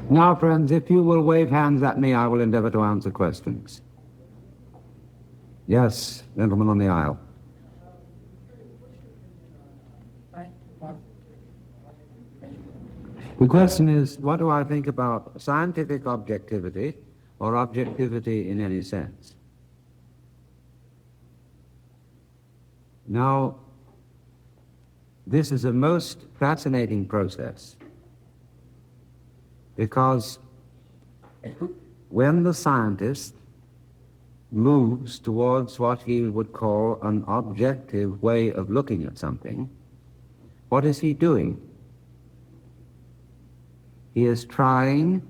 Now, friends, if you will wave hands at me, I will endeavor to answer questions. Yes, gentleman on the aisle. The question is, what do I think about scientific objectivity or objectivity in any sense? Now, this is a most fascinating process, because when the scientist moves towards what he would call an objective way of looking at something, what is he doing? He is trying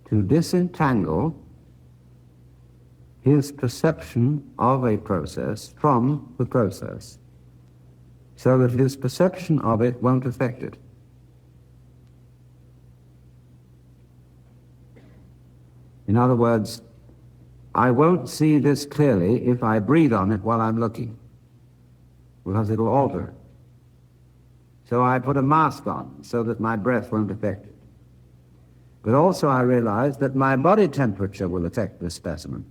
to disentangle his perception of a process from the process, so that his perception of it won't affect it. In other words, I won't see this clearly if I breathe on it while I'm looking, because it'll alter it. So I put a mask on so that my breath won't affect it. But also I realize that my body temperature will affect this specimen.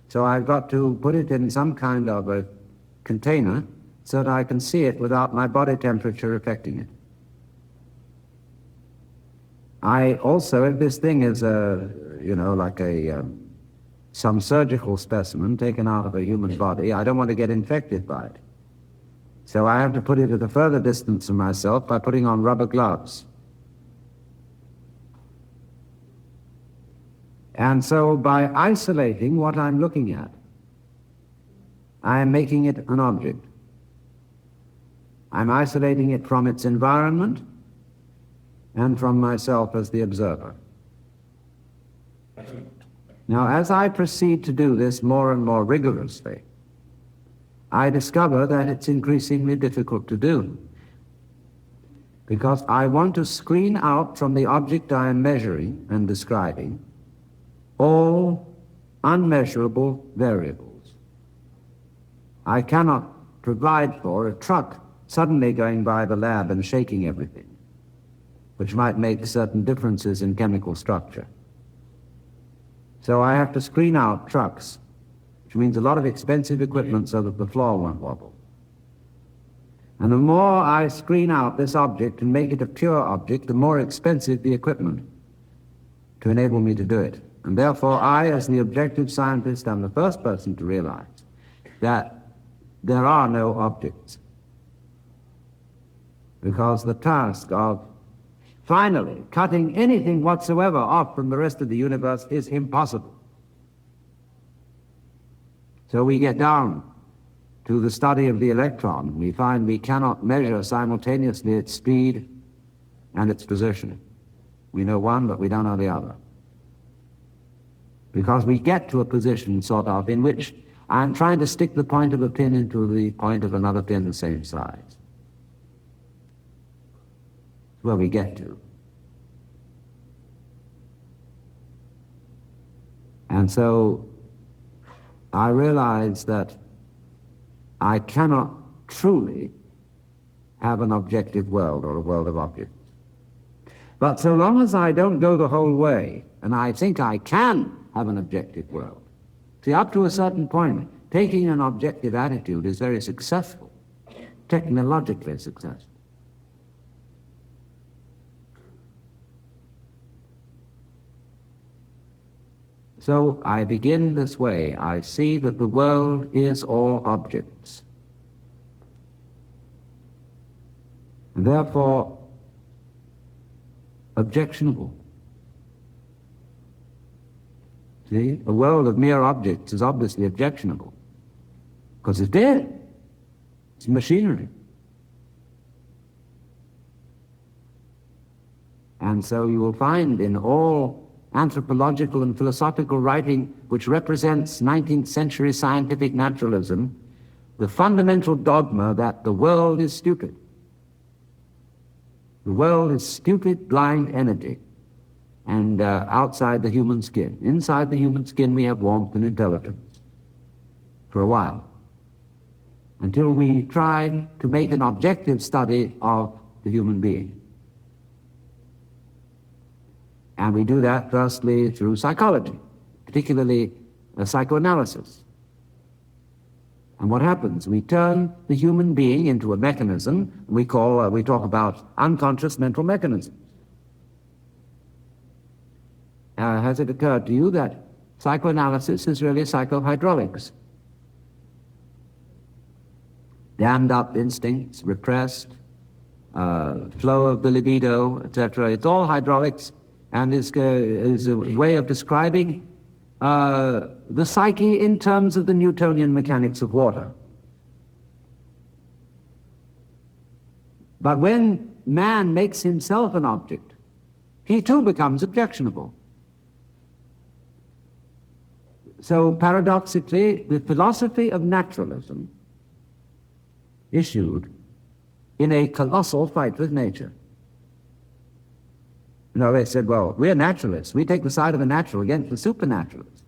So I've got to put it in some kind of a container so that I can see it without my body temperature affecting it. I also, if this thing is some surgical specimen taken out of a human body, I don't want to get infected by it. So I have to put it at a further distance from myself by putting on rubber gloves. And so by isolating what I'm looking at, I am making it an object. I'm isolating it from its environment and from myself as the observer. Now, as I proceed to do this more and more rigorously, I discover that it's increasingly difficult to do, because I want to screen out from the object I am measuring and describing all unmeasurable variables. I cannot provide for a truck suddenly going by the lab and shaking everything, which might make certain differences in chemical structure. So I have to screen out trucks, which means a lot of expensive equipment so that the floor won't wobble. And the more I screen out this object and make it a pure object, the more expensive the equipment to enable me to do it. And therefore, I, as the objective scientist, am the first person to realize that there are no objects. Because the task of finally cutting anything whatsoever off from the rest of the universe is impossible. So we get down to the study of the electron. We find we cannot measure simultaneously its speed and its position. We know one, but we don't know the other. Because we get to a position, sort of, in which I'm trying to stick the point of a pin into the point of another pin the same size. It's where we get to. And so I realize that I cannot truly have an objective world or a world of objects. But so long as I don't go the whole way, and I think I can have an objective world, see, up to a certain point, taking an objective attitude is very successful, technologically successful. So I begin this way. I see that the world is all objects. And therefore, objectionable. See, a world of mere objects is obviously objectionable, because it's dead. It's machinery. And so you will find in all anthropological and philosophical writing which represents 19th century scientific naturalism, the fundamental dogma that the world is stupid. The world is stupid, blind energy, and outside the human skin. Inside the human skin we have warmth and intelligence for a while, until we try to make an objective study of the human being. And we do that firstly through psychology, particularly psychoanalysis. And what happens? We turn the human being into a mechanism we talk about unconscious mental mechanisms. Has it occurred to you that psychoanalysis is really psychohydraulics? Dammed up instincts, repressed, flow of the libido, etc. It's all hydraulics, and is a way of describing the psyche in terms of the Newtonian mechanics of water. But when man makes himself an object, he too becomes objectionable. So paradoxically, the philosophy of naturalism issued in a colossal fight with nature. You know, they said, well, we're naturalists. We take the side of the natural against the supernaturalists.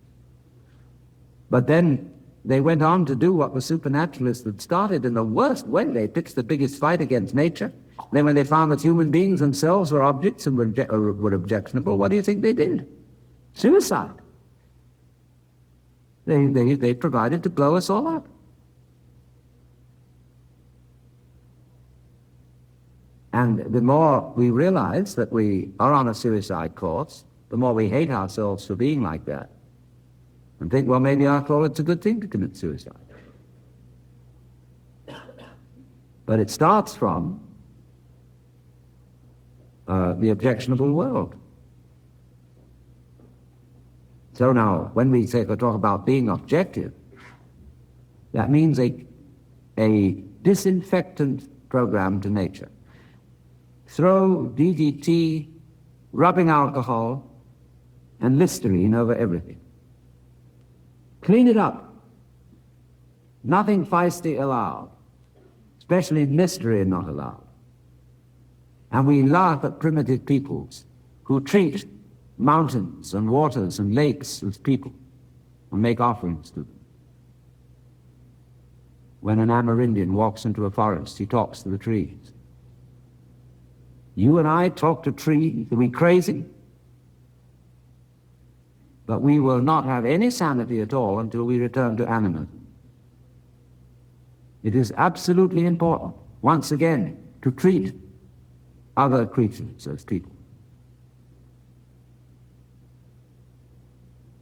But then they went on to do what the supernaturalists had started in the worst way. They pitched the biggest fight against nature. Then when they found that human beings themselves were objects and were objectionable, what do you think they did? Suicide. They provided to blow us all up. And the more we realize that we are on a suicide course, the more we hate ourselves for being like that. And think, well, maybe after all it's a good thing to commit suicide. But it starts from the objectionable world. So now, when we talk about being objective, that means a disinfectant program to nature. Throw DDT, rubbing alcohol, and Listerine over everything. Clean it up. Nothing feisty allowed, especially mystery not allowed. And we laugh at primitive peoples who treat mountains and waters and lakes as people and make offerings to them. When an Amerindian walks into a forest, he talks to the trees. You and I talk to trees, are we crazy? But we will not have any sanity at all until we return to animism. It is absolutely important once again, to treat other creatures as people.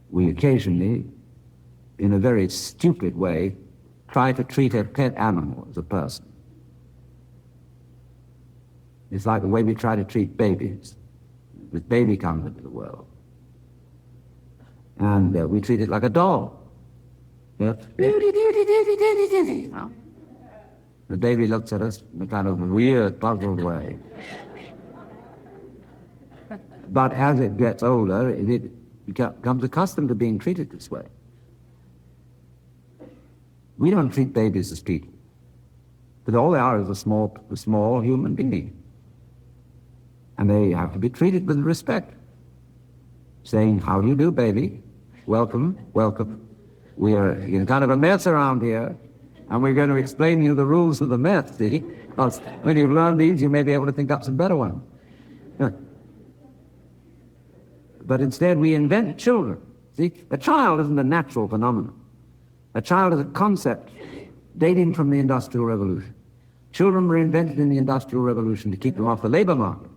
We occasionally, in a very stupid way, try to treat a pet animal as a person. It's like the way we try to treat babies. This baby comes into the world, and we treat it like a doll. You know? The baby looks at us in a kind of weird, puzzled way. But as it gets older, it becomes accustomed to being treated this way. We don't treat babies as people, but all they are is a small human being. And they have to be treated with respect, saying, "How do you do, baby? Welcome, welcome. We are in kind of a mess around here, and we're going to explain to you the rules of the mess, see? Because when you've learned these, you may be able to think up some better ones." Yeah. But instead, we invent children. See, a child isn't a natural phenomenon. A child is a concept dating from the Industrial Revolution. Children were invented in the Industrial Revolution to keep them off the labor market.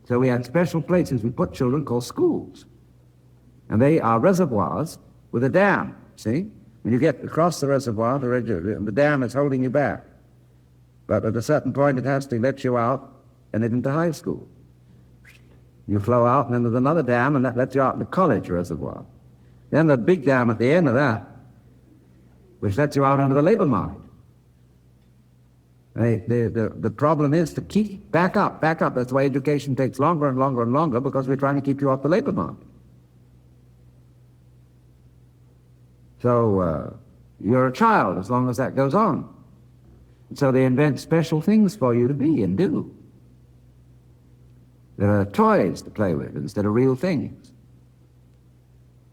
So we had special places we put children called schools. And they are reservoirs with a dam, see? When you get across the reservoir, the dam is holding you back. But at a certain point, it has to let you out and then into high school. You flow out, and then there's another dam, and that lets you out in the college reservoir. Then the big dam at the end of that, which lets you out into the labor market. The problem is to keep back up. That's why education takes longer and longer and longer, because we're trying to keep you off the labor market. So you're a child as long as that goes on. And so they invent special things for you to be and do. There are toys to play with instead of real things.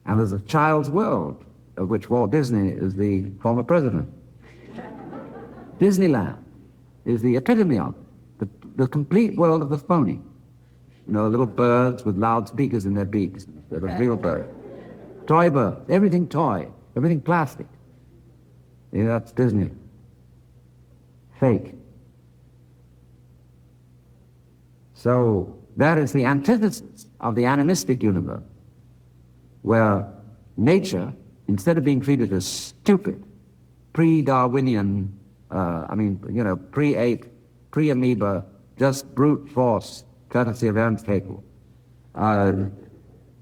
And there's a child's world, of which Walt Disney is the former president. Disneyland is the epitome of it, the complete world of the phony. You know, little birds with loudspeakers in their beaks, instead of real birds. Toy birds, everything toy, everything plastic. Yeah, that's Disney. Fake. So that is the antithesis of the animistic universe, where nature, instead of being treated as stupid, pre-Darwinian, pre-ape, pre-amoeba, just brute force, courtesy of Ernst Haeckel.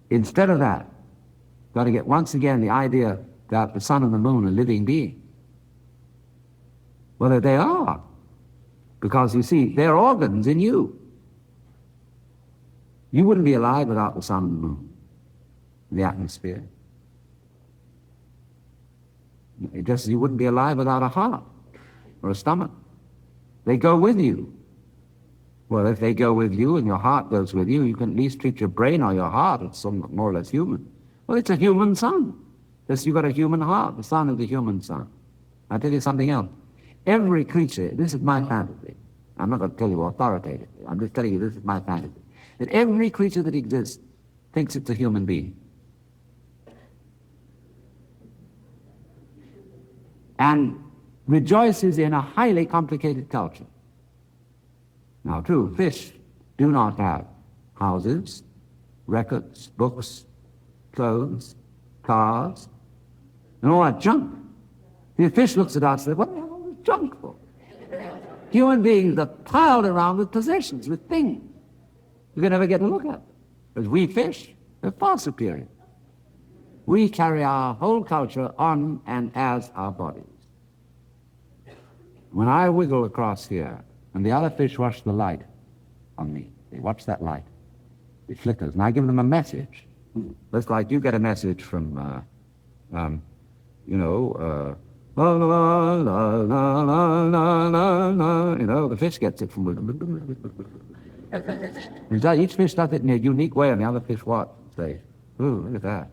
Instead of that, got to get once again the idea that the sun and the moon are living beings. Well, they are, because you see, they're organs in you. You wouldn't be alive without the sun and the moon, the atmosphere. You wouldn't be alive without a heart or a stomach. They go with you. Well, if they go with you and your heart goes with you, you can at least treat your brain or your heart as somewhat more or less human. Well, it's a human sun. You've got a human heart. The sun is a human sun. I'll tell you something else. Every creature, this is my fantasy. I'm not going to tell you authoritatively. I'm just telling you this is my fantasy. That every creature that exists thinks it's a human being. And rejoices in a highly complicated culture. Now, true, fish do not have houses, records, books, clothes, cars, and all that junk. The fish looks at us and says, "What the hell is this junk for?" Human beings are piled around with possessions, with things. You can never get a look at them. Because we fish are far superior. We carry our whole culture on and as our bodies. When I wiggle across here, and the other fish watch the light on me, they watch that light. It flickers, and I give them a message. It's like you get a message from, la, la, la, la, la, la, la, the fish gets it from... Each fish does it in a unique way, and the other fish watch and say, "Ooh, look at that."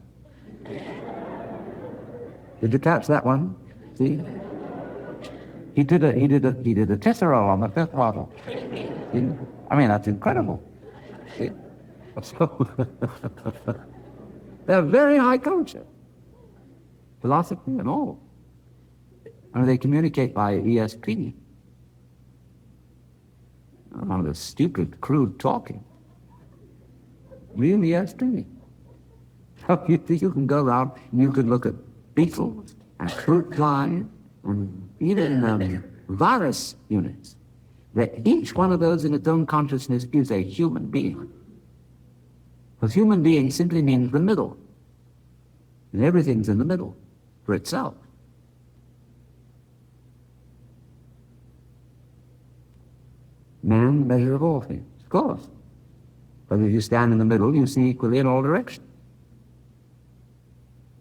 Did you catch that one? See? He did a tessero on the fifth bottle. I mean, that's incredible. See? So, they're very high culture. Philosophy and all. Or they communicate by ESP. All this stupid, crude talking. Real ESP. So you can go around and you can look at beetles and fruit flies and even virus units. That each one of those in its own consciousness is a human being. Because human being simply means the middle. And everything's in the middle for itself. Man, measure of all things, of course. But if you stand in the middle, you see equally in all directions.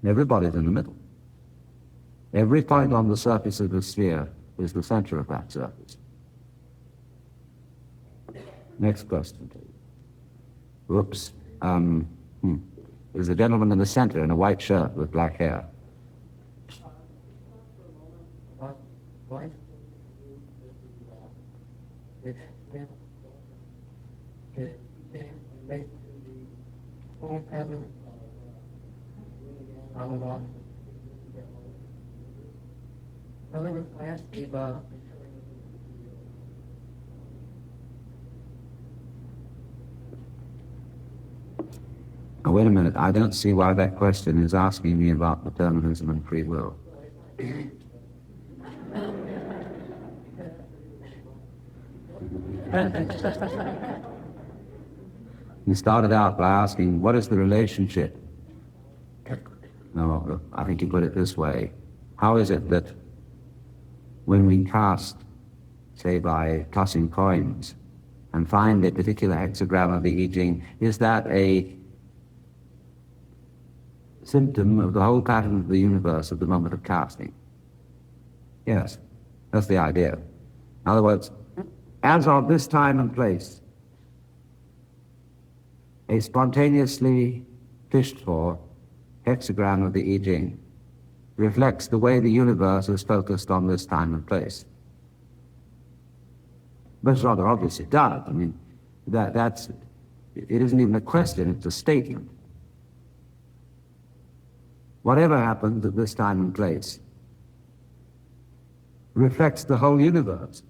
Everybody's in the middle. Every point on the surface of the sphere is the center of that surface. Next question, please. Whoops. There's a gentleman in the center in a white shirt with black hair. What? Now, wait a minute. I don't see why that question is asking me about determinism and free will. You started out by asking, what is the relationship? No, I think you put it this way. How is it that when we cast, say by tossing coins, and find a particular hexagram of the I Ching, is that a symptom of the whole pattern of the universe at the moment of casting? Yes, that's the idea. In other words, as of this time and place, a spontaneously fished for hexagram of the I Ching reflects the way the universe is focused on this time and place. But it's rather obvious it does. I mean, it isn't even a question, it's a statement. Whatever happens at this time and place reflects the whole universe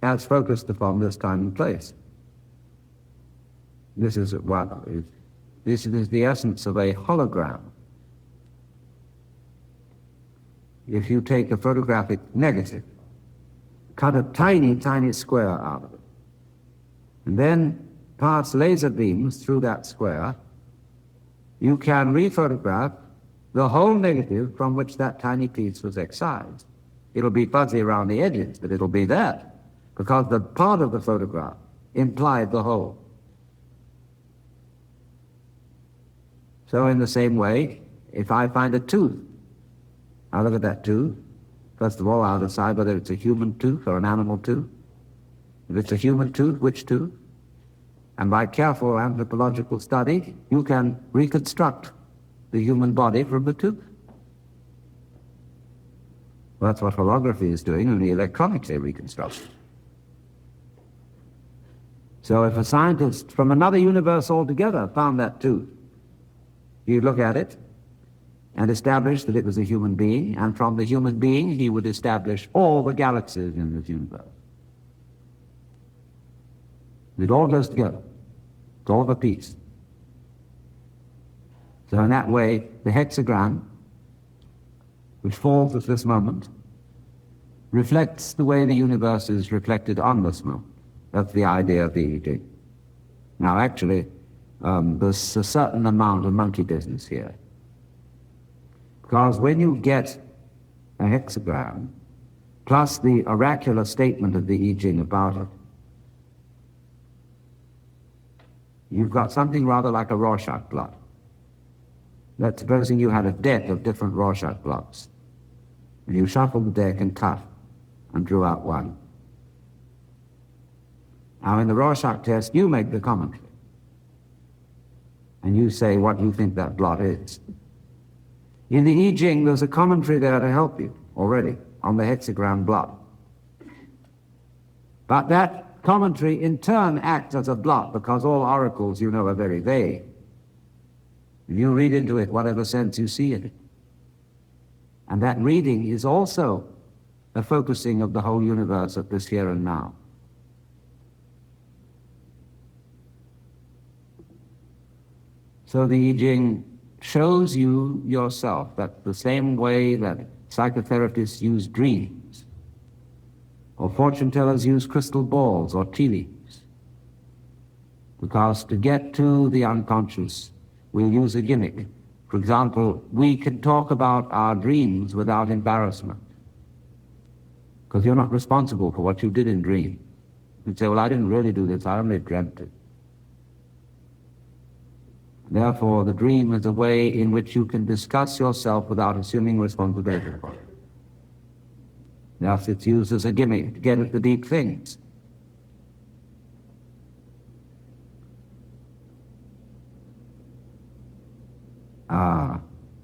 as focused upon this time and place. This is the essence of a hologram. If you take a photographic negative, cut a tiny, tiny square out of it, and then pass laser beams through that square, you can rephotograph the whole negative from which that tiny piece was excised. It'll be fuzzy around the edges, but it'll be there, because the part of the photograph implied the whole. So in the same way, if I find a tooth, I look at that tooth. First of all, I'll decide whether it's a human tooth or an animal tooth. If it's a human tooth, which tooth? And by careful anthropological study, you can reconstruct the human body from the tooth. Well, that's what holography is doing, only electronically reconstructed. So if a scientist from another universe altogether found that tooth, he'd look at it and establish that it was a human being, and from the human being he would establish all the galaxies in this universe. It all goes together. It's all of a piece. So in that way, the hexagram, which falls at this moment, reflects the way the universe is reflected on this moment. That's the idea of the I Ching. Now actually, there's a certain amount of monkey business here. Because when you get a hexagram, plus the oracular statement of the I Ching about it, you've got something rather like a Rorschach blot. Let's supposing you had a deck of different Rorschach blots, and you shuffled the deck and cut, and drew out one. Now in the Rorschach test, you make the commentary, and you say what you think that blot is. In the I Ching, there's a commentary there to help you already on the hexagram blot. But that commentary in turn acts as a blot, because all oracles, you know, are very vague. And you read into it whatever sense you see in it. And that reading is also a focusing of the whole universe at this here and now. So the I Ching shows you yourself that the same way that psychotherapists use dreams, or fortune tellers use crystal balls or tea leaves, because to get to the unconscious, we'll use a gimmick. For example, we can talk about our dreams without embarrassment, because you're not responsible for what you did in dream. You'd say, well, I didn't really do this, I only dreamt it. Therefore, the dream is a way in which you can discuss yourself without assuming responsibility for it. Thus, it's used as a gimmick to get at the deep things.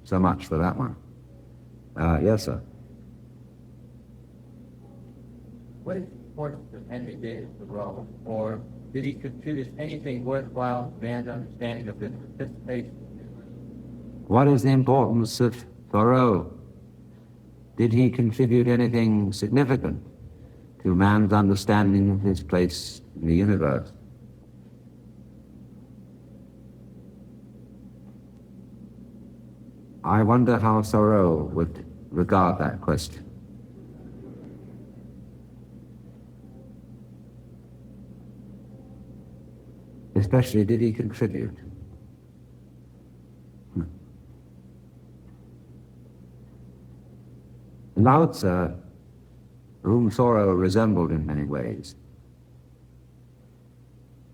So much for that one. Yes, sir. What is the importance of Henry David's role, or did he contribute anything worthwhile to man's understanding of his participation? What is the importance of Thoreau? Did he contribute anything significant to man's understanding of his place in the universe? I wonder how Thoreau would regard that question. Especially, did he contribute? Lao Tzu, whom Thoreau resembled in many ways,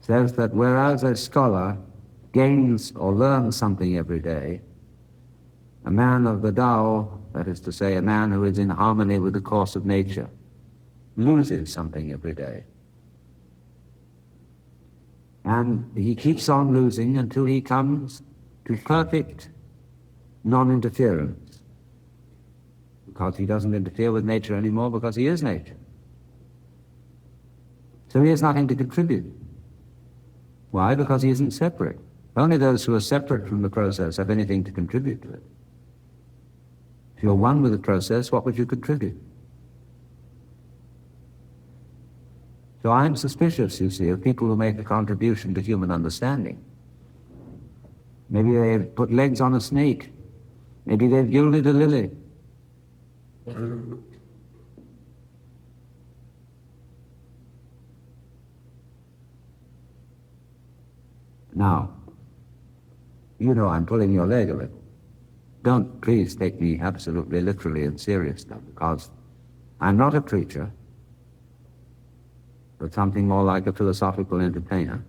says that whereas a scholar gains or learns something every day, a man of the Tao, that is to say, a man who is in harmony with the course of nature, loses something every day. And he keeps on losing until he comes to perfect non-interference, because he doesn't interfere with nature anymore, because he is nature. So he has nothing to contribute. Why? Because he isn't separate. Only those who are separate from the process have anything to contribute to it. If you're one with the process, what would you contribute? So I'm suspicious, you see, of people who make a contribution to human understanding. Maybe they've put legs on a snake. Maybe they've gilded a lily. Now, you know I'm pulling your leg a little. Don't please take me absolutely literally and seriously, because I'm not a preacher, but something more like a philosophical entertainer.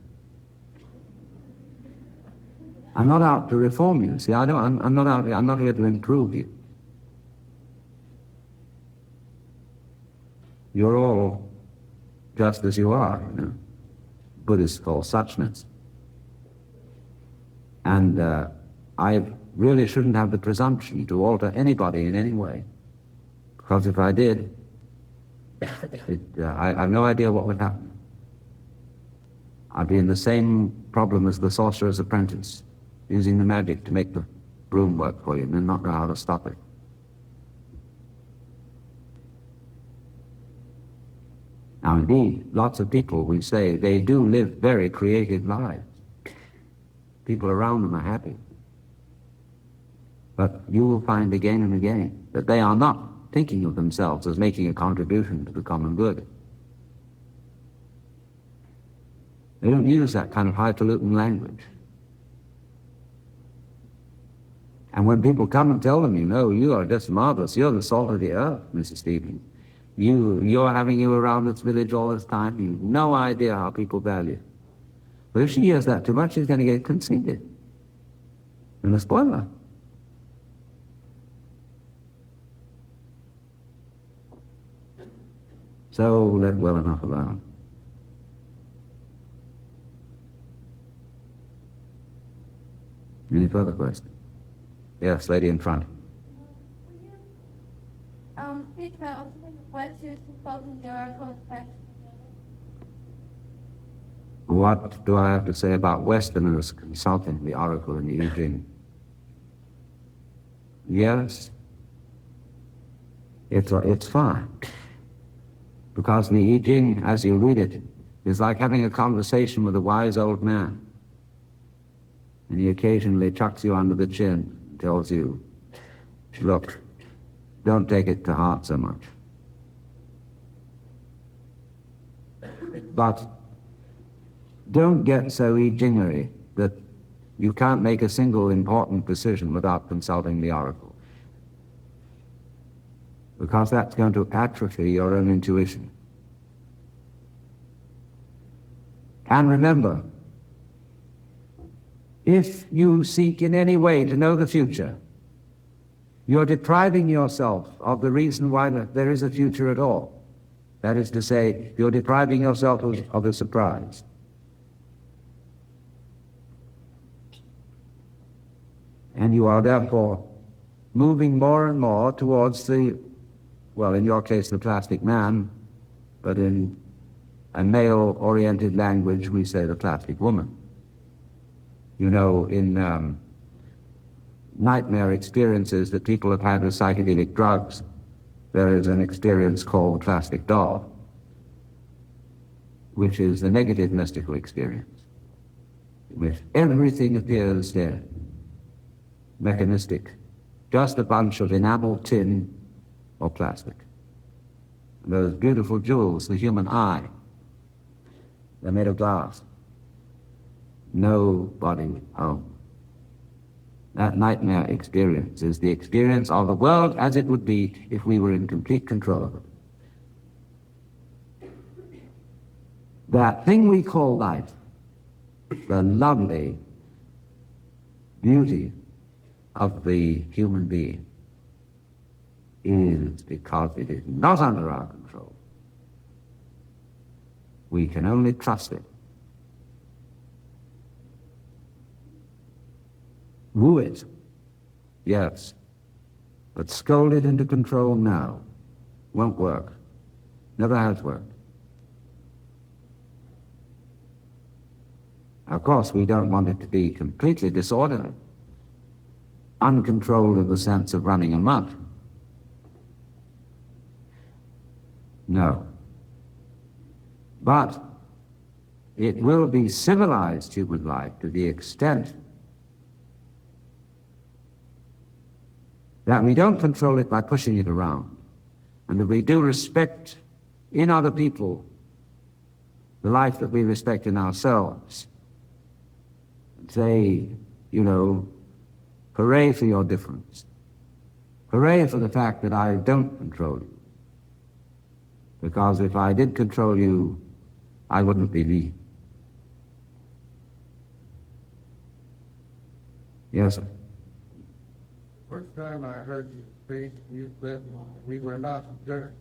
I'm not out to reform you. See, I'm not here to improve you. You're all just as you are, you know. Buddhists call suchness. And I really shouldn't have the presumption to alter anybody in any way, because if I did, I have no idea what would happen. I'd be in the same problem as the sorcerer's apprentice, using the magic to make the broom work for you and not know how to stop it. Now, indeed, lots of people, we say, they do live very creative lives. People around them are happy. But you will find again and again that they are not thinking of themselves as making a contribution to the common good. They don't use that kind of highfalutin language. And when people come and tell them, you know, you are just marvelous, you're the salt of the earth, Mrs. Stevens. You're having you around this village all this time, you've no idea how people value you. But if she hears that too much, she's going to get conceited and a spoiler. So let well enough alone. Any further questions? Yes, lady in front. Speak about what's your supposed miracle effect? What do I have to say about Westerners consulting the oracle in the I Ching? Yes. It's fine. Because the I Ching, as you read it, is like having a conversation with a wise old man. And he occasionally chucks you under the chin and tells you, look, don't take it to heart so much. But don't get so I Chingery that you can't make a single important decision without consulting the oracle. Because that's going to atrophy your own intuition. And remember, if you seek in any way to know the future, you're depriving yourself of the reason why there is a future at all. That is to say, you're depriving yourself of the surprise. And you are therefore moving more and more towards the, well, in your case, the plastic man, but in a male-oriented language, we say the plastic woman. You know, in nightmare experiences that people have had with psychedelic drugs, there is an experience called plastic doll, which is the negative mystical experience, in which everything appears dead, mechanistic, just a bunch of enamel tin or plastic. And those beautiful jewels, the human eye, they're made of glass. No body home. That nightmare experience is the experience of the world as it would be if we were in complete control of it. That thing we call life, the lovely beauty of the human being, is because it is not under our control. We can only trust it. Woo it, yes, but scold it into control now won't work. Never has worked. Of course, we don't want it to be completely disorderly, uncontrolled in the sense of running amok. No. But it will be civilized human life to the extent that we don't control it by pushing it around, and that we do respect in other people the life that we respect in ourselves. Say, you know, hooray for your difference. Hooray for the fact that I don't control you. Because if I did control you, I wouldn't be me. Yes, sir. First time I heard you speak, you said we were not dirt.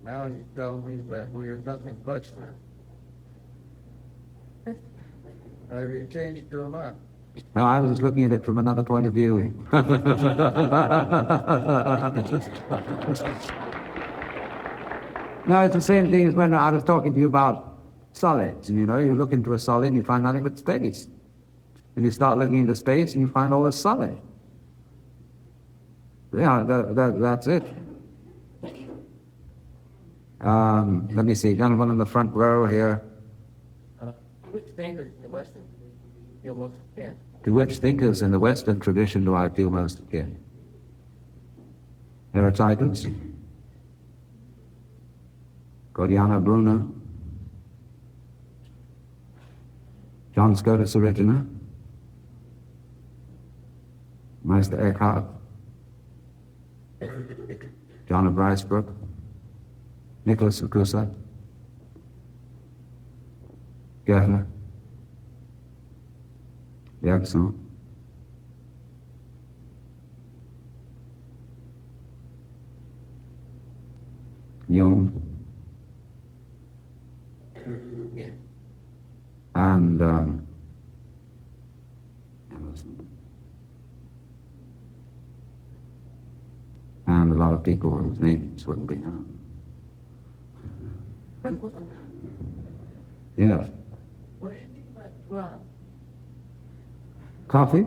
Now you tell me that we are nothing but dirt. Have you changed your mind? No, I was looking at it from another point of view. No, it's the same thing as when I was talking to you about solids. And you know, you look into a solid and you find nothing but space. And you start looking into space and you find all this solid. Yeah, that's it. Let me see, gentleman in the front row here. Which thinkers in the Western feel most akin? To which thinkers in the Western tradition do I feel most akin? Heraclitus, Gordiana Bruno, John Scotus Origina, Meister Eckhart, John of Ricebrook, Nicholas of Cusa, Gertner, Bergson, Jung, and Emerson. And a lot of people whose names wouldn't be known. Yeah. Coffee?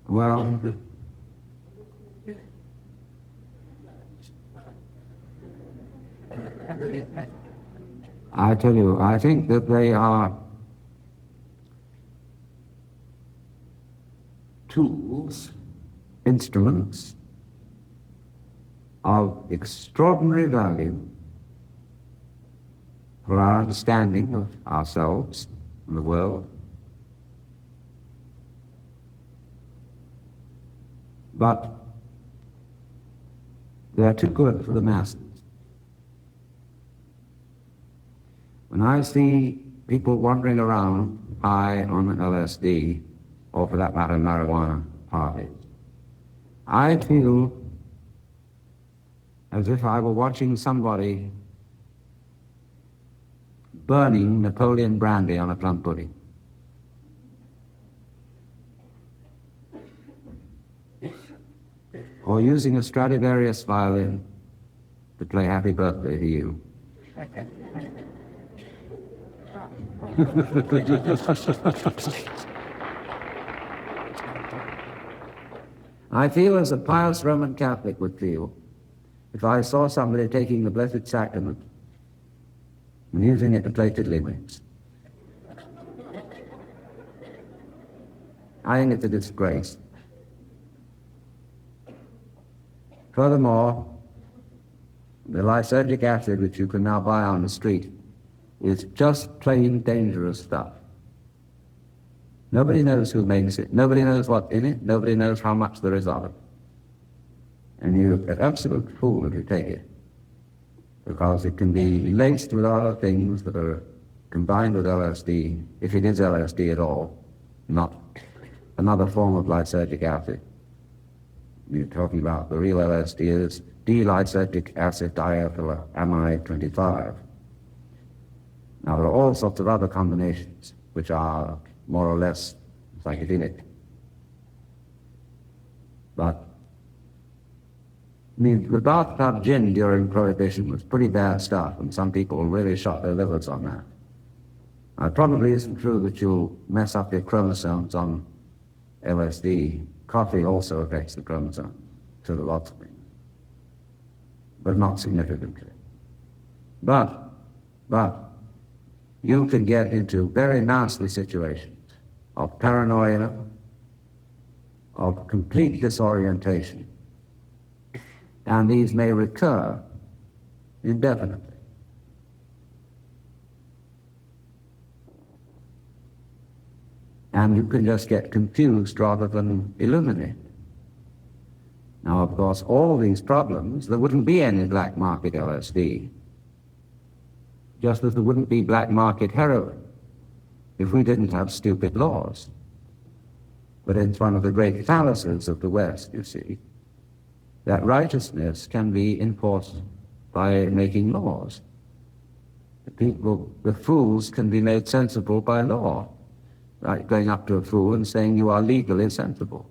Well, I tell you, I think that they are tools, instruments of extraordinary value for our understanding of ourselves and the world. But they are too good for the masses. When I see people wandering around high on LSD, or for that matter marijuana parties, I feel as if I were watching somebody burning Napoleon brandy on a plum pudding. Or using a Stradivarius violin to play Happy Birthday to You. I feel as a pious Roman Catholic would feel if I saw somebody taking the Blessed Sacrament and using it to play tiddlywinks. I think it's a disgrace. Furthermore, the lysergic acid which you can now buy on the street is just plain dangerous stuff. Nobody knows who makes it, nobody knows what's in it, nobody knows how much there is of it. And you're an absolute fool if you take it, because it can be laced with other things that are combined with LSD, if it is LSD at all, not another form of lysergic acid. You're talking about the real LSD is D-lysergic acid diethylamide 25. Now, there are all sorts of other combinations which are more or less psychedelic. But, I mean, the bathtub gin during Prohibition was pretty bad stuff, and some people really shot their livers on that. It probably isn't true that you'll mess up your chromosomes on LSD. Coffee also affects the chromosomes to lots of things, but not significantly. But you can get into very nasty situations of paranoia, of complete disorientation, and these may recur indefinitely. And you can just get confused rather than illuminated. Now, of course, all these problems, there wouldn't be any black market LSD, just as there wouldn't be black market heroin if we didn't have stupid laws. But it's one of the great fallacies of the West, you see, that righteousness can be enforced by making laws. The fools can be made sensible by law. Right, going up to a fool and saying you are legally sensible.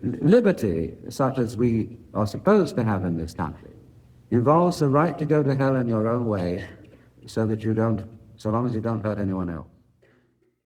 Liberty, such as we are supposed to have in this country, involves the right to go to hell in your own way so long as you don't hurt anyone else.